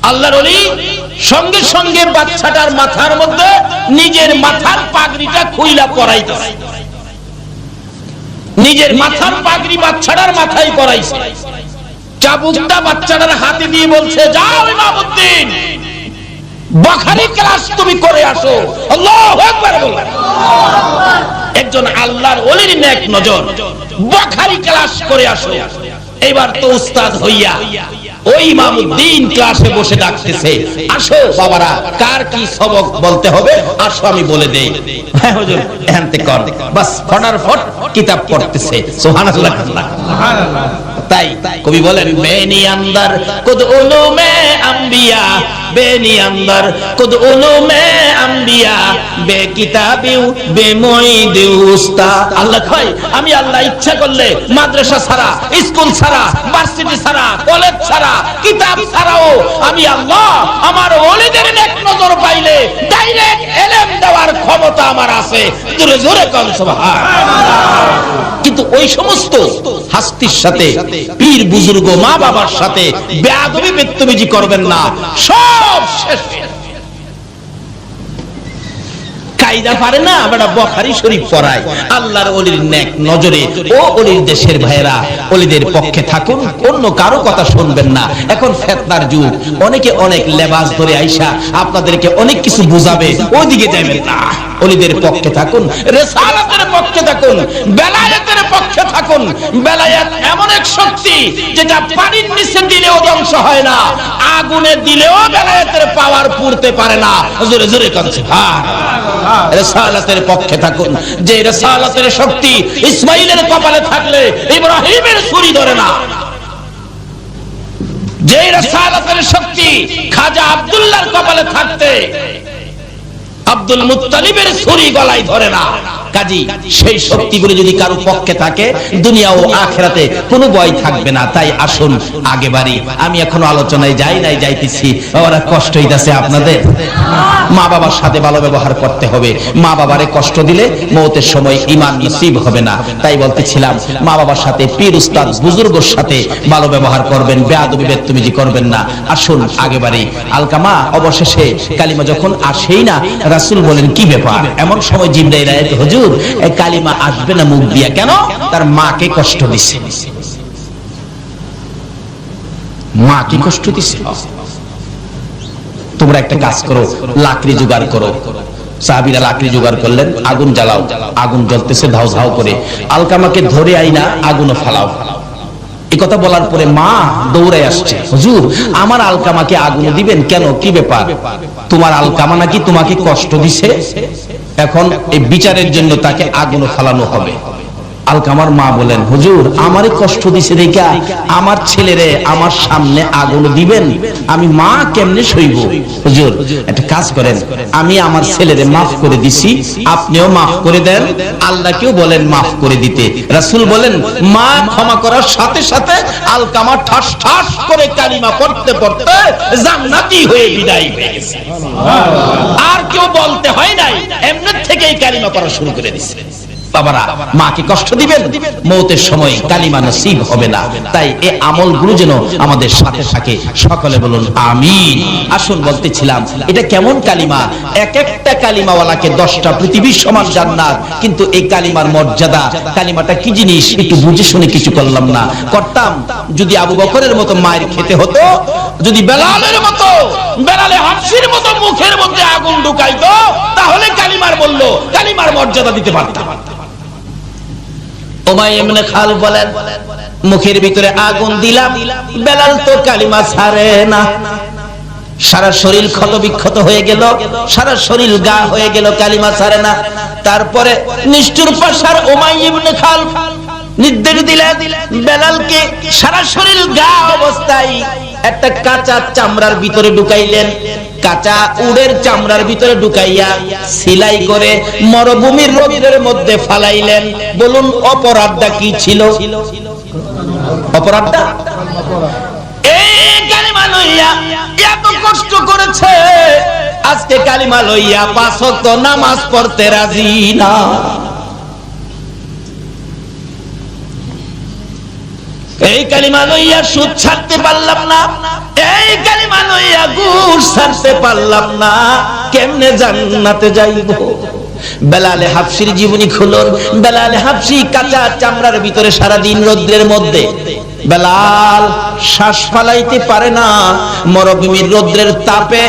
আল্লাহর ওলি সঙ্গে সঙ্গে বাচ্চাটার মাথার মধ্যে নিজের মাথার পাগড়িটা খুইলা পরাইতেছে। নিজের মাথার পাগড়ি বাচ্চাটার মাথায় পরাইছে। চাবুকটা বাচ্চাটার হাতে দিয়ে বলছে, যাও ইমামউদ্দিন, বুখারী ক্লাস তুমি করে আসো। আল্লাহু আকবার বলেন। একজন আল্লাহর ওলির নেক নজর, বুখারী ক্লাস করে আসো। এবার তো উস্তাদ হইয়া ওই ইমামউদ্দিন ক্লাসে বসে ডাকতেছে, আসো বাবারা কার কি সবক বলতে হবে আসো আমি বলে দেই। হ্যাঁ হুজুর এখানতে কর। বাস ফটাফট কিতাব পড়তেছে। সুবহানাল্লাহ সুবহানাল্লাহ। তাই কবি বলেন, বেনি আন্দার কুদ উলুমে আম্বিয়া বেনিয়ামদার কুদ উলুমে আম্বিয়া বে কিতাবিউ বে মুঈদি উস্তা। আল্লাহ কয় আমি আল্লাহ ইচ্ছা করলে মাদ্রাসা ছাড়া, স্কুল ছাড়া, ভার্সিটি ছাড়া, কলেজ ছাড়া, কিতাব ছাড়াও আমি আল্লাহ আমার ওলিদের নেক নজর পাইলে ডাইরেক্ট ইলম দেওয়ার ক্ষমতা আমার আছে। জোরে জোরে কোন সুবহানাল্লাহ। কিন্তু ওই সমস্ত হাস্তির সাথে, পীর বুজুর্গ, মা বাবার সাথে বেয়াদবি বেত্তমিজি করবেন না, সব শেষ। কায়দা পারে না বেটা বুখারী শরীফ পড়ায়। আল্লাহর ওলির নেক নজরে ও ওলির দেশের ভাইরা ওলিদের পক্ষে থাকুন, অন্য কারো কথা শুনবেন না। এখন ফিতনার যুগ, অনেকে অনেক লেবাস ধরে আইসা আপনাদেরকে অনেক কিছু বুঝাবে, ওইদিকে যাবেন না। ওলিদের পক্ষে থাকুন, রিসালাতের পক্ষে থাকুন, বেলায়েতের পক্ষে থাকুন। বেলায়েত এমন এক শক্তি যেটা পানির নিচে দিলেও ধ্বংস হয় না, আগুনে দিলেও বেলায়েতের পাওয়ার পুরতে পারে না। জোরে জোরে কথা সুবহানাল্লাহ। রিসালাতের পক্ষে থাকুন। যে রিসালাতের শক্তি ইসমাইলের কপালে থাকলে ইব্রাহিমের ছুরি ধরে না, যে রিসালাতের শক্তি খাজা আব্দুল্লাহর কপালে থাকতে আব্দুল মুত্তালিবের ছুরি গলায় ধরে না। কাজী সেই শক্তিগুলো যদি কারো পক্ষে থাকে, দুনিয়া ও আখিরাতে কোনো ভয় থাকবে না। তাই আসুন আগে বাড়ি। আমি এখনো আলোচনায় যাই নাই, যাইতেছি। ওরা কষ্ট হইতাছে আপনাদের? মা বাবার সাথে ভালো ব্যবহার করতে হবে। মা বাবারে কষ্ট দিলে মওতের সময় ঈমান নসিব হবে না। তাই বলতেছিলাম, মা বাবার সাথে, পীর উস্তাদ বুজুর্গের সাথে ভালো ব্যবহার করবেন, বেয়াদবি বেত্তমিজি করবেন না। আসুন আগে বাড়ি। আলকামা অবশেষে কালিমা যখন আসেই না, রাসূল বলেন কি ব্যাপার? এমন সময় জিবরাইল আয়াত, হুজুর এই কালিমা আসবে না মুখ দিয়া কেন? তার মাকে কষ্ট দিছে। মাকে কষ্ট দিছে। তোমরা একটা কাজ করো, লাকড়ি জোগাড় করো। সাহাবীরা লাকড়ি জোগাড় করলেন, আগুন জ্বালাও। আগুন জ্বলতেছে ধাউ ধাউ করে। আলকামাকে ধরে আইনা আগুনে ফালাও। এই কথা বলার পরে মা দৌড়ে আসছে, হুজুর আমার আলকামাকে আগুনে দিবেন কেন? কি ব্যাপার? তোমার আলকামা নাকি তোমাকে কষ্ট দিছে, এখন এই বিচারের জন্য তাকে আগুনে ফালানো হবে। আলকামার মা বলেন, হুজুর আমারে কষ্ট দিছে দেখা আমার ছেলেরে আমার সামনে আগুন দিবেন? আমি মা কেমনে সইব? হুজুর একটা কাজ করেন, আমি আমার ছেলেরে মাফ করে দিছি, আপনিও মাফ করে দেন, আল্লাহকেও বলেন মাফ করে দিতে। রাসূল বলেন, মা ক্ষমা করার সাথে সাথে আলকামা ঠাস ঠাস করে কালিমা পড়তে পড়তে জান্নাতি হয়ে বিদায় হয়ে গেছে। আর কেউ বলতে হয় নাই, এমনি থেকেই কালিমা পড়া শুরু করে দিয়েছে। বাবারা, মাকে কষ্ট দিবেন, মওতের সময় কালিমা নসিব হবে না। তাই এই আমলগুলো যেন আমাদের সাথে থাকে। সকলে বলুন আমিন। আসুন বলতেছিলাম, এটা কেমন কালিমা? এক একটা কালিমাওয়ালাকে 10টা পৃথিবীর সমান জান্নাত। কিন্তু এই কালিমার মর্যাদা, কালিমাটা কি জিনিস একটু বুঝে শুনে কিছু করলাম না। করতাম যদি আবু বকরের মতো মায়ের খেতে হতো, যদি বেলালের মতো, বেলালে হাফসির মতো মুখের মধ্যে আগুন ঢুকাইতো, তাহলে কালিমার বলল, কালিমার মর্যাদা দিতে পারতাম। উমাইয়া ইবনে খালফ বলেন, মুখের ভিতরে আগুন দিলাম, বেলাল তো কালিমা ছাড়ে না। সারা শরীর ক্ষত বিক্ষত হয়ে গেল, সারা শরীর গা হয়ে গেল, কালিমা ছাড়ে না। তারপরে নিষ্ঠুর পাশার উমাইয়া ইবনে খালফ নির্দেশ দিলেন বেলালকে সারা শরীর গা অবস্থায় একটা কাঁচা চামড়ার ভিতরে ঢুকাইলেন। কাঁচা উটের চামড়ার ভিতরে ঢুকাইয়া সেলাই করে মরুভূমির রোদের মধ্যে ফালাইলেন। বলুন অপরাধটা কি ছিল? অপরাধটা এই কালিমা লইয়া এত কষ্ট করেছে, আজকে কালিমা লইয়া 5 ওয়াক্ত নামাজ পড়তে রাজি না। এই কালিমা লইয়া সুদ ছাড়তে পারলাম না, এই কালিমা লইয়া ঘুষ ছাড়তে পারলাম না, কেমনে জান্নাতে যাইব? বেলালে হাফসির জীবনী খুলুন। বেলালে হাফসি কাঁচা চামড়ার ভিতরে সারা দিন রোদ্রের মধ্যে, বেলাল শ্বাস ফালাইতে পারে না, মরুভূমির রোদ্রের তাপে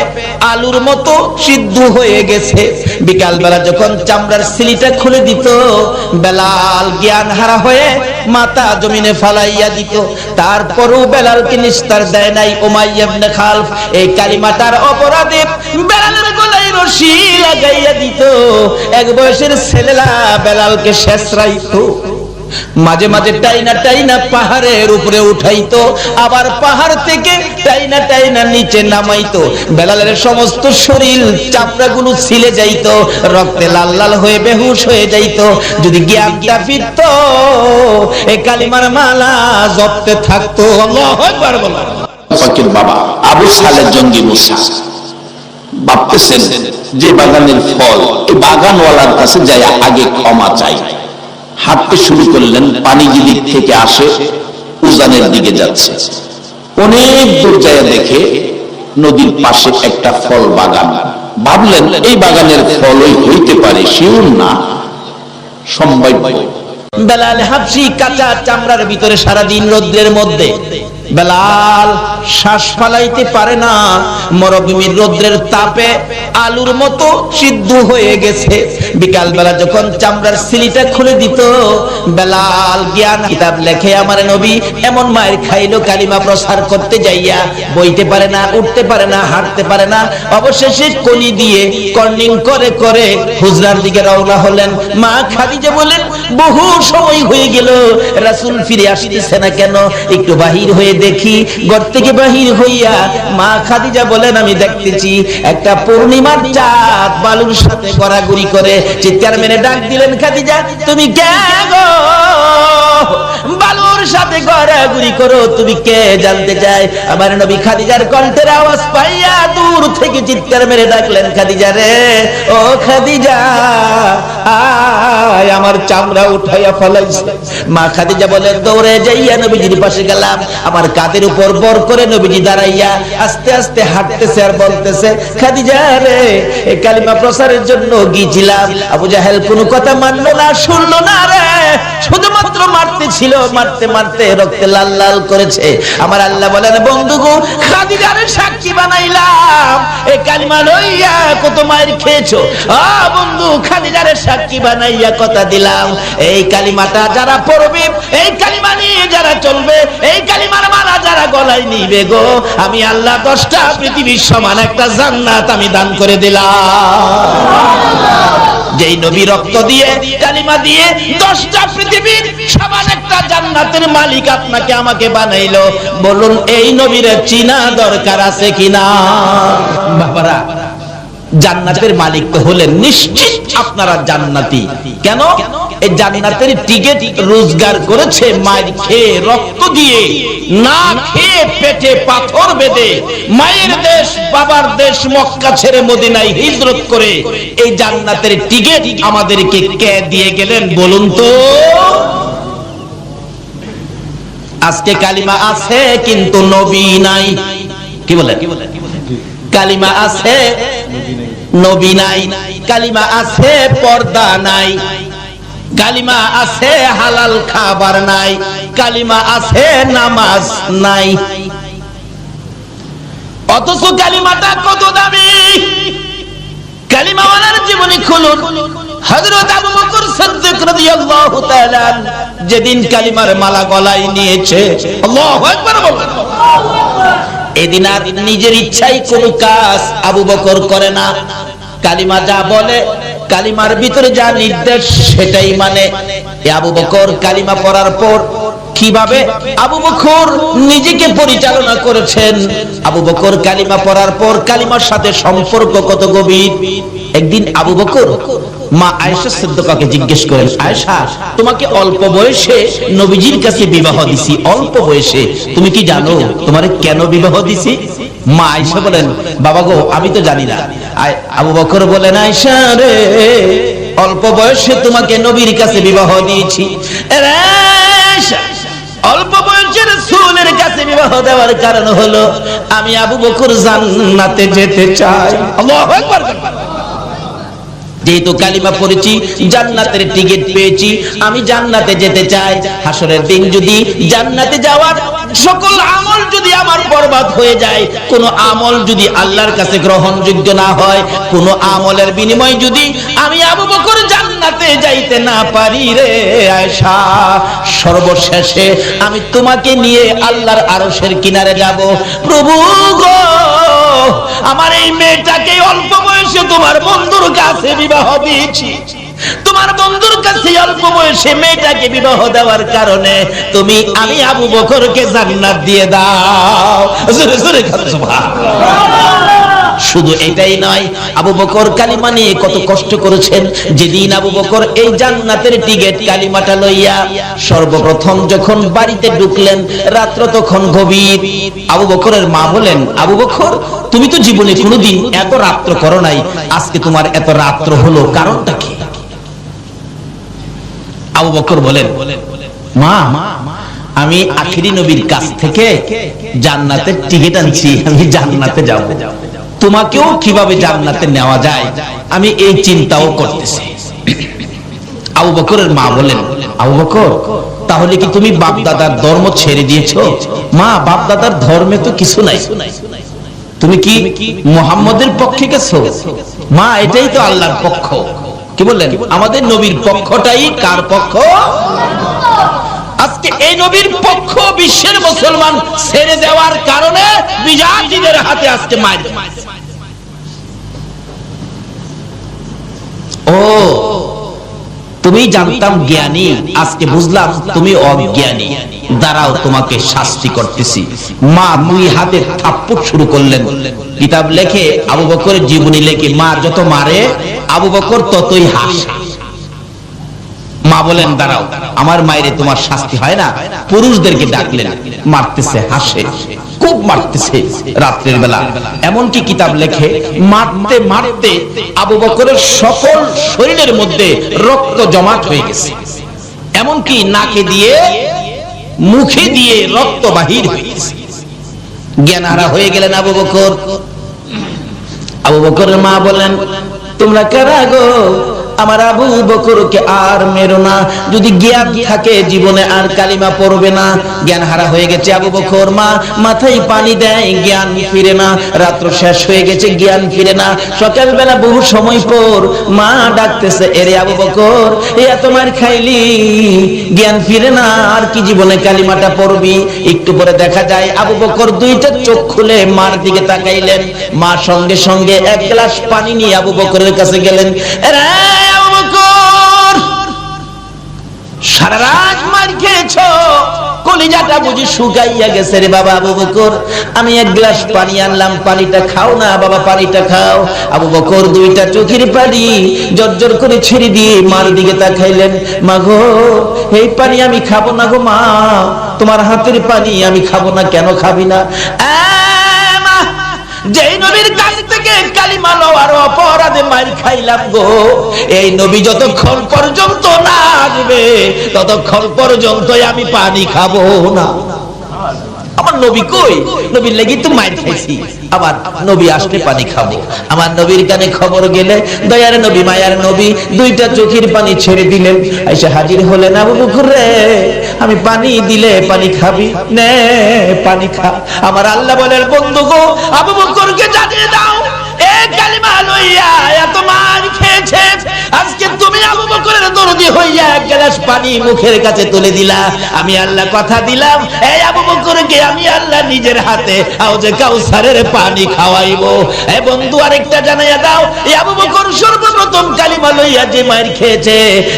আলুর মতো সিদ্ধ হয়ে গেছে। বিকাল বেলা যখন চামড়ার সিলিটা খুলে দিত, বেলাল জ্ঞান হারা হয়ে মাথা জমিনে ফালাইয়া দিত। তারপরও বেলালকে নিস্তার দেয় নাই উমাইয়া ইবনে খালফ। এই কালিমাটার অপরাধে বেলালের গলায় রশি লাগাইয়া দিত। এক বয়সের ছেলেরা বেলালকে শেষরাইতো। মাঝে মাঝে টাইনা টাইনা পাহাড়ের উপরে উঠাইতো, আবার পাহাড় থেকে টাইনা টাইনা নিচে নামাইতো। বেলালের সমস্ত শরীর চামড়াগুলো ছিলে যাইতো, রক্তে লাল লাল হয়ে বেহুশ হয়ে যাইতো। যদি জ্ঞানটা ফিরতো এই কালিমার মালা জপতে থাকতো। আল্লাহু আকবার বলো। ফকির বাবা আবু সালেহ জঙ্গি মুসা ভাবতেছেন যে বাগানের ফল, এই বাগানওয়ালার কাছে যায় আগে ক্ষমা চাই। হাঁটতে শুরু করলেন, পানি যেদিক থেকে আসে উজানের দিকে যাচ্ছে। অনেক দূর যায় দেখে নদীর পাশে একটা ফল বাগান। ভাবলেন এই বাগানের ফলই হইতে পারে, শিওর না, সম্ভাব্য। বেলাল হাবশি কাঁচা চামড়ার ভিতরে সারাদিন রোদ্রের মধ্যে, বেলাল শ্বাস ফালাইতে পারে না। মরুভূমির রোদ্রের তাপে আলুর মতো সিদ্ধ হয়ে গেছে। বিকাল বেলা যখন চামড়ার সিলিটা খুলে দিত, বেলাল জ্ঞান কিতাব লেখে আমার নবী এমন মায়ের খাইলো কালিমা প্রচার করতে যাইয়া, বইতে পারে না, উঠতে পারে না, হাঁটতে পারে না। অবশেষে কলি দিয়ে কর্নিং করে করে হুজরার দিকে রওনা হলেন। মা খাদিজা বলেন বহু সময় হয়ে গেল, রাসূল ফিরে আসতেছে না কেন, একটু বাহির হয়ে দেখি। ঘর থেকে বাহির হইয়া মা খাদিজা বলেন আমি দেখতেছি একটা পূর্ণিমার চাঁদ বালুর সাথে গড়াগড়ি করে। চিৎকার মেরে ডাক দিলেন, খাদিজা তুমি কে গো? বালুর সাথে গড়াগড়ি করো, তুমি কে জানতে চাই। আমার নবী খাদিজার কণ্ঠের আওয়াজ পাইয়া দূর থেকে চিৎকার মেরে ডাকলেন, খাদিজা রে, ও খাদিজা আয়, আমার চামড়া উঠাইয়া ফলাইছে। মা খাদিজা বলেন দৌড়ে যাইয়া নবীজির পাশে গেলাম। আমার কাঁধের উপর বর করে নবীজি দাঁড়াইয়া আস্তে আস্তে হাঁটতেছে আর বলতেছে, খাদিজা রে, এই কালিমা প্রচারের জন্য গিয়েছিলাম। আবু জাহেল কোনো কথা মানলো না, শুনলো না রে, শুধুমাত্র মারতে ছিল, মারতে মারতে রক্তে লাল লাল করেছে। আমার আল্লাহ বলেন বন্ধু গো, খাদিজারে সাক্ষী বানাইলাম, এই কালিমা লইয়া কত মায়ের খেয়েছো। বন্ধু খাদিজারে সাক্ষী বানাইয়া কথা দিলাম, এই কালিমাটা যারা পড়বে, এই কালিমা নিয়ে যারা চলবে, এই কালিমার মালা যারা গলায় নিবে গো, আমি আল্লাহ 10টা পৃথিবীর সমান একটা জান্নাত আমি দান করে দিলাম। যেই নবী রক্ত দিয়ে কালিমা দিয়ে 10টা পৃথিবীর সমান একটা জান্নাতের মালিক আপনাকে আমাকে বানাইলো, বলুন এই নবীর চিনা দরকার আছে কিনা? বাবারা, জান্নাতের মালিক তো হলেন নিশ্চিত আপনারা জান্নাতি। কেন? এই জান্নাতের টিকিট রোজগার করেছে মায়ের খেয়ে, রক্ত দিয়ে, না খেয়ে পেটে পাথর বেঁধে, মায়ের দেশ বাবার দেশ মক্কা ছেড়ে মদিনায় হিজরত করে এই জান্নাতের টিকিট আমাদেরকে কে দিয়ে গেলেন বলুন তো? আজকে কালিমা আছে কিন্তু নবী নাই। কি বলেন? কালিমা আছে নবী নাই, কালিমা আছে পর্দা নাই, কালিমা আছে হালাল খাবার নাই, কালিমা আছে নামাজ নাই। অথচ কালিমাটা কত দামি। কালিমাওয়ালার জীবনী খুলুন। হযরত আবু বকর সিদ্দিক রাদিয়াল্লাহু তাআলা যেদিন কালিমার মালা গলায় নিয়েছে, আল্লাহু আকবার বলেন, এদিন আর নিজের ইচ্ছায় কোনো কাজ আবু বকর করে না। কালিমা যা বলে, কালিমার ভিতরে যা নির্দেশ সেটাই মানে। আবু বকর কালিমা পড়ার পর কিভাবে আবু বকর নিজেকে পরিচালনা করেছেন, আবু বকর কালিমা পড়ার পর কালিমার সাথে সম্পর্ক কত গভীর। একদিন আবু বকর মা আয়েশা সিদ্দিকাকে জিজ্ঞেস করেন, আয়েশা, তোমাকে অল্প বয়সে নবীজির কাছে বিবাহ দিছি, অল্প বয়সে, তুমি কি জানো তোমারে কেন বিবাহ দিছি? মা আয়েশা বলেন, বাবা গো, আমি তো জানি না। আবু বকর বলেন, আয়েশা রে, অল্প বয়সে তোমাকে নবীর কাছে বিবাহ দিয়েছি। অল্প বয়সের রাসূলের কাছে বিবাহ দেওয়ার কারণ হলো আমি আবু বকর জান্নাতে যেতে চাই। আল্লাহু আকবার। যেহেতু কালিমা পড়েছি, জান্নাতের টিকিট পেয়েছি, আমি জান্নাতে যেতে চাই। হাসরের দিন যদি জান্নাতে যাওয়ার সকল আমল যদি আমার বরবাদ হয়ে যায়, কোন আমল যদি আল্লাহর কাছে গ্রহণযোগ্য না হয়, কোন আমলের বিনিময়ে যদি আমি আবু বকর জান্নাতে যাইতে না পারি রে আয়েশা, সর্বশেষে আমি তোমাকে নিয়ে আল্লাহর আরশের কিনারে যাব। প্রভু গো, আমার এই মেয়েটাকে অল্প বয়সে তোমার বন্ধুর কাছে বিবাহ দিয়েছি, তোমার বন্ধুর কাছে অল্প বয়সে মেয়েটাকে বিবাহ দেওয়ার কারণে আমি আবু বকরকে জান্নাত দিয়ে দাও। জোরে জোরে সুবহানাল্লাহ। শুধু এটাই নয়, আবু বকর কালিমা নিয়ে কত কষ্ট করেছেন। যেদিন আবু বকর এই জান্নাতের টিকেট কালিমাটা লইয়া সর্বপ্রথম যখন বাড়িতে ঢুকলেন, রাত্র তখন গভীর। আবু বকরের মা বলেন, আবু বকর তুমি তো জীবনে কোনোদিন এত রাত্র করো নাই, আজকে তোমার এত রাত্র হলো, কারণটা কি? আবু বকর বলেন, মা আমি আখিরি নবীর কাছ থেকে জান্নাতের টিকিট আনছি, আমি জান্নাতে যাব। তোমাকেও কিভাবে জান্নাতে নেওয়া যায় আমি এই চিন্তাও করতেছি। আবু বকরের মা বলেন, আবু বকর তাহলে কি তুমি বাপ দাদার ধর্ম ছেড়ে দিয়েছো? মা বাপ দাদার ধর্মে তো কিছু নাই, তুমি কি মুহাম্মদের পক্ষে গেছো? মা এটাই তো আল্লাহর পক্ষ। কি বললেন? আমাদের নবীর পক্ষটাই কার পক্ষ? আজকে এই নবীর পক্ষ বিশ্বের মুসলমান ছেড়ে দেওয়ার কারণে বিজাতিদের হাতে আজকে মার। ও তুমি জানতাম জ্ঞানী, আজকে বুঝলাম তুমি অজ্ঞানী। দাঁড়াও তোমাকে শাস্তি করতেছি। মা দুই হাতে থাপ্পড় শুরু করলেন। কিতাব লেখে, আবু বকরের জীবনী লেখে, মা যত মারে আবু বকর ততই হাসে। মা বলেন, দাঁড়াও, আমার মায়েরে তোমার শাস্তি হয় না। পুরুষদেরকে ডাকলেন, মারতেছে, হাসে, খুব মারতেছে রাত্রের বেলা। এমনকি কিতাব লেখে, মারতে মারতে আবু বকরের সকল শরীরের মধ্যে রক্ত জমাট হয়ে গেছে, এমনকি নাকে দিয়ে মুখে দিয়ে রক্ত বাহির হয়ে গেছে। জ্ঞানহারা হয়ে গেলেন আবু বকর। আবু বকরের মা বলেন, তোমরা কারা গো? আমার আবু বকরকে আর মেরো না, যদি জ্ঞান থাকে জীবনে আর কালিমা পড়বে না। জ্ঞান হারা হয়ে গেছে আবু বকর। মা মাথায় পানি দেয়, জ্ঞান ফিরে না। রাত্র শেষ হয়ে গেছে, জ্ঞান ফিরে না। সকালবেলা বহু সময় পর মা ডাকতেছে, এরে আবু বকর এত মার খাইলি, জ্ঞান ফিরে না, আর কি জীবনে কালিমাটা পড়বি? একটু পরে দেখা যায় আবু বকর দুইটা চোখ খুলে মার দিকে তাকাইলেন। মা সঙ্গে সঙ্গে এক গ্লাস পানি নিয়ে আবু বকরের কাছে গেলেন। সারা রাত মার খেয়েছো, কলিজাটা বুঝি শুকাইয়া গেছে রে বাবা। আবু বকর আমি এক গ্লাস পানি আনলাম, পানিটা খাও না বাবা, পানিটা খাও। আবু বকর দুইটা চোখের পানি জর্জর করে ছেড়ে দিয়ে মার দিকে তাকাইলেন। মা গো এই পানি আমি খাবো না গো। মা তোমার হাতের পানি আমি খাবো না। কেন খাবি না? যেই নবীর কাছ থেকে কালিমা লওয়ার অপরাধে মার খাইলাম গো, এই নবী যতক্ষণ পর্যন্ত না আসবে ততক্ষণ পর্যন্ত আমি পানি খাবো না। আমার নবী কই? নবীর লাগি তো মার খাইছি, আবার নবী আসলে পানি খাবো। আমার নবীর কানে খবর গেলে দয়ার নবী মায়ার নবী দুইটা চোখের পানি ছেড়ে দিলেন। এসে হাজির হলেন, আবু বকর রে আমি পানি দিলে পানি খাবি? নে পানি খা। আমার আল্লাহ বলেন, বন্ধু গো আবু বকরকে জানিয়ে দাও, এই কালিমা লইয়া এত মার খেয়েছে, আজকে তুমি আবু বকরের দরদি হইয়া এক গ্লাস পানি মুখের কাছে তুলে দিলা। আমি আল্লাহ কথা দিলাম, এই আবু বকরকে আমি আল্লাহ নিজের হাতে হাউজে কাউসারের পানি খাওয়াইবো। এ বন্ধু আরেকটা জানাইয়া দাও, এই আবু বকর সর্বপ্রথম কালিমা লইয়া যে মার খেয়েছে,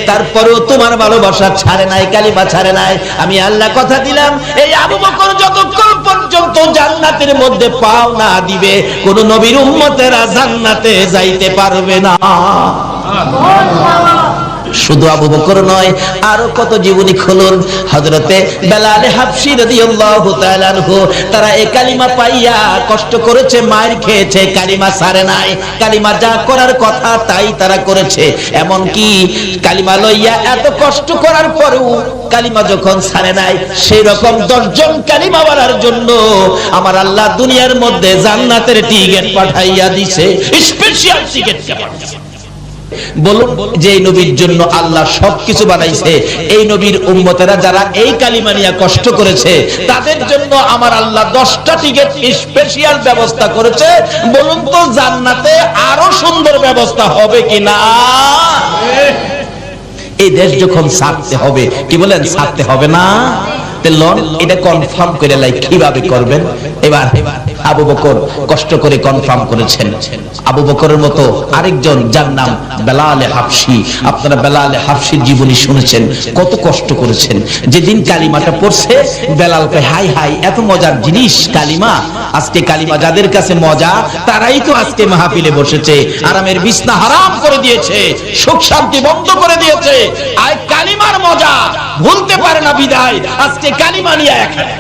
তারপরেও তোমার ভালোবাসা ছাড়ে নাই, কালিমা ছাড়ে নাই। আমি আল্লাহ কথা দিলাম, এই আবু বকর যতক্ষণ পর্যন্ত জান্নাতের মধ্যে পাও না দিবে, কোন নবীর উম্মতেরা জান্নাতে যাইতে পারবে না। শুধু আবু বকর নয়, আরো কত জীবনী খুলুন। হযরতে বেলাল হাবশী রাদিয়াল্লাহু তাআলা আনহু, তারা এই কালিমা পাইয়া কষ্ট করেছে, মার খেয়েছে, কালিমা ছাড়ে নাই। কালিমা যা করার কথা তাই তারা করেছে। এমন কি কালিমা লইয়া এত কষ্ট করার পরেও কালিমা যখন ছাড়ে নাই, সেই রকম 10 জন কালিমাওয়ালার জন্য আমার আল্লাহ দুনিয়ার মধ্যে জান্নাতের টিকিট পাঠাইয়া দিয়েছে, স্পেশাল টিকিট পাঠাইছে। বলুন, যে নবীর জন্য আল্লাহ সবকিছু বানাইছে, এই নবীর উম্মতেরা যারা এই কালিমা নিয়ে কষ্ট করেছে, তাদের জন্য আমার আল্লাহ 10টা টিকিট স্পেশাল ব্যবস্থা করেছে। বলুন তো জান্নাতে আরো সুন্দর ব্যবস্থা হবে কিনা? এই দেশ যখন ছাড়তে হবে, কি বলেন, ছাড়তে হবে না? লন এটা কনফার্ম করে লাই কিভাবে করবেন। এবার আবু বকর কষ্ট করে কনফার্ম করেছেন। আবু বকরের মতো আরেকজন যার নাম বেলাল হাবশী, আপনারা বেলাল হাবশীর জীবনী শুনেছেন, কত কষ্ট করেছেন। যেদিন কালিমাটা পড়ছে বেলাল কয় হাই হাই এত মজার জিনিস কালিমা, আজকে কালিমা যাদের কাছে মজা তারাই তো আজকে মাহফিলে বসেছে, আরামের বিছনা হারাম করে দিয়েছে, সুখ শান্তি বন্ধ করে দিয়েছে। আর কালিমার মজা ভুলতে পারে না বিদায় আজকে কালিমা নিয়ে এখানে।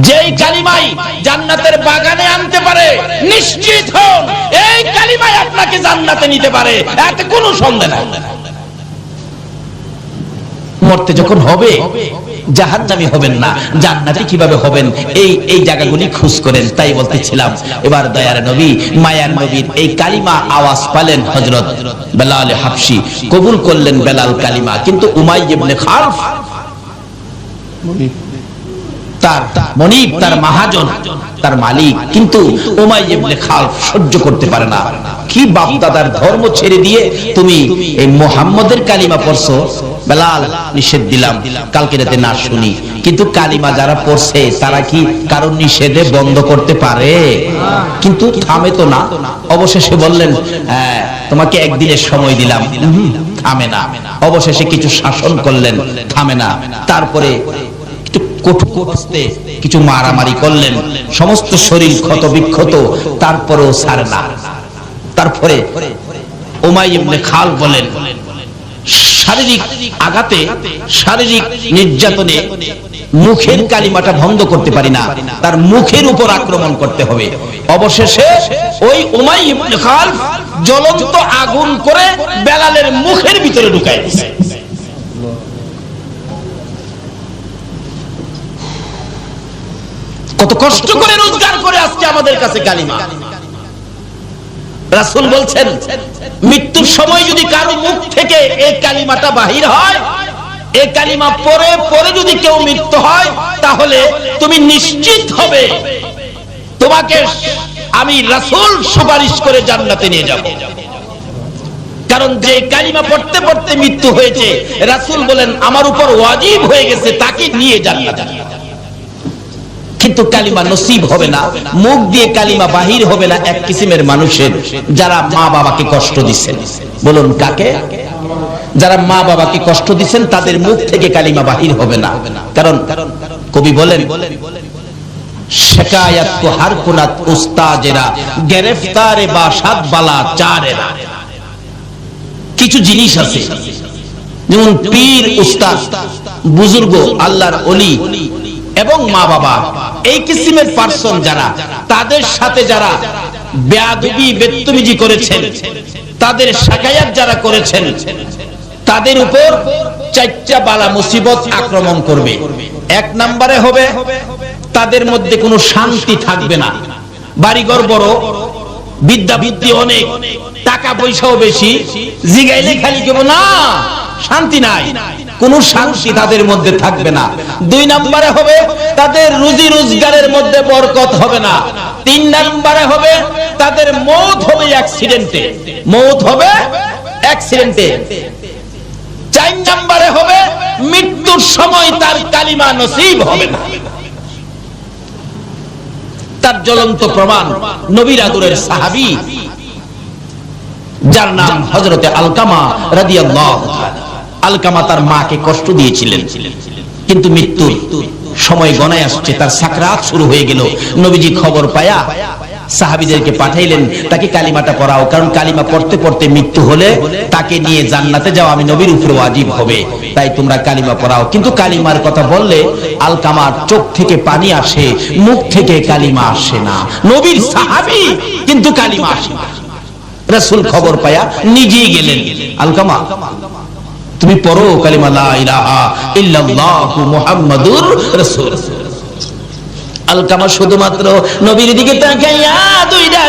যেই কালিমাই জান্নাতের বাগানে আনতে পারে নিশ্চিত হন এই কালিমাই আপনাকে জান্নাতে নিতে পারে, এতে কোনো সন্দেহ নাই। মরতে যখন হবে জাহান্নামী হবেন না, জান্নাতি কিভাবে হবেন এই জায়গাগুলি খোঁজ করেন। তাই বলতেছিলাম এবার দয়ার নবী মায়ার নবীর এই কালিমা আওয়াজ পালেন হযরত বেলাল হাবশী, কবুল করলেন বেলাল কালিমা। কিন্তু উমাইয়া ইবনে খালফ তার মনিব, তার মহাজন, তার মালিক, কিন্তু উমাইয়া ইবনে খালফ সহ্য করতে পারে না। কি বাপ দাদার ধর্ম ছেড়ে দিয়ে তুমি এই মুহাম্মাদের কালিমা পড়ছো? বেলাল নিষেধ দিলাম কালকে রাতে না শুনি, কিন্তু কালিমা যারা পড়ছে তারা কি কারণ নিষেধে বন্ধ করতে পারে? কিন্তু থামে তো না। অবশেষে বললেন হ্যাঁ তোমাকে একদিনের সময় দিলাম, থামে না। অবশেষে কিছু শাসন করলেন, থামে না। তারপরে কিছু মারামারি করলেন, সমস্ত শরীর ক্ষত বিক্ষত, তারপরেও ছাড়ে না। তারপরে উমাইয়া ইবনে খালফ বলেন শারীরিক আঘাতে, শারীরিক নির্যাতনে মুখের কালিমাটা বন্ধ করতে পারি না, তার মুখের উপর আক্রমণ করতে হবে। অবশেষে ওই উমাইয়া ইবনে খালফ জ্বলন্ত আগুন করে বেলালের মুখের ভিতরে ঢুকায় দিয়েছে। কত কষ্ট করে রোজগার করে আজকে আমাদের কাছে কালিমা। রাসূল বলছেন মৃত্যুর সময় যদি কারো মুখ থেকে এই কালিমাটা বাহির হয়, এই কালিমা পড়ে পড়ে যদি কেউ মৃত্যু হয়, তাহলে তুমি নিশ্চিত হবে তোমাকে আমি রাসূল সুপারিশ করে জান্নাতে নিয়ে যাব। কারণ যে কালিমা পড়তে পড়তে মৃত্যু হয়েছে রাসূল বলেন আমার উপর ওয়াজিব হয়ে গেছে তাকে নিয়ে জান্নাতে। কিন্তু কালিমা নসিব হবে না, মুখ দিয়ে কালিমা বাহির হবে না এক কিসিমের মানুষের, যারা মা বাবাকে কষ্ট দিচ্ছেন। বলুন কাকে? যারা মা বাবাকে কষ্ট দিচ্ছেন তাদের মুখ থেকে কালিমা বাহির হবে না। কারণ কবি বলেন শিকায়াত কো হার কুনাত উস্তাজেরা গ্রেফতারে বাসাত বালা চারেরা। কিছু জিনিস আছে যেমন পীর, উস্তাদ, বুজুর্গ, আল্লাহর ওলি এবং মা বাবা, এই কিসিমের পার্সন যারা, তাদের সাথে যারা বেয়াদবি বেত্তমিজি করেছেন, তাদের শাকায়াত যারা করেছেন, তাদের উপর চারটা বালা মুসিবত আক্রমণ করবে। এক নম্বরে হবে তাদের মধ্যে কোনো শান্তি থাকবে না। বাড়িঘর বড়, বিদ্যা বুদ্ধি অনেক, টাকা পয়সাও বেশি, জিগাইলে খালি কেবল না শান্তি নাই, কোন শান্তি তাদের মধ্যে থাকবে না। দুই নম্বরে হবে তাদের রুজি রোজগারের মধ্যে বরকত হবে না। তিন নম্বরে হবে তাদের মওত হবে অ্যাক্সিডেন্টে, মওত হবে অ্যাক্সিডেন্টে। চার নম্বরে হবে মৃত্যুর সময় তার কালিমা নসিব হবে না। তার জ্বলন্ত প্রমাণ নবীর আদরের সাহাবী যার নাম হযরতে আলকামা রাদিয়াল্লাহু তাআলা। আলকামা তার মাকে কষ্ট দিয়েছিলেন, কিন্তু মৃত্যুর সময় গণায় আসছে, তার সাকরাত শুরু হয়ে গেল। নবীজি খবর পায়া সাহাবীদেরকে পাঠাইলেন তাকে কালিমাটা পড়াও, কারণ কালিমা পড়তে পড়তে মৃত্যু হলে তাকে নিয়ে জান্নাতে যাওয়া আমি নবীর উপরে ওয়াজিব হবে, তাই তোমরা কালিমা পড়াও। কিন্তু কালিমার কথা বললে আলকামার চোখ থেকে পানি আসে, মুখ থেকে কালিমা আসে না। নবীর সাহাবী কিন্তু কালিমা আসে না। রাসূল খবর পায়া নিজেই গেলেন, আলকামা তুমি পড়ো কালিমা লা ইলাহা ইল্লাল্লাহু মুহাম্মাদুর রাসূল। আলকামা শুধুমাত্র নবীর দিকে তাকাইয়া দুইটা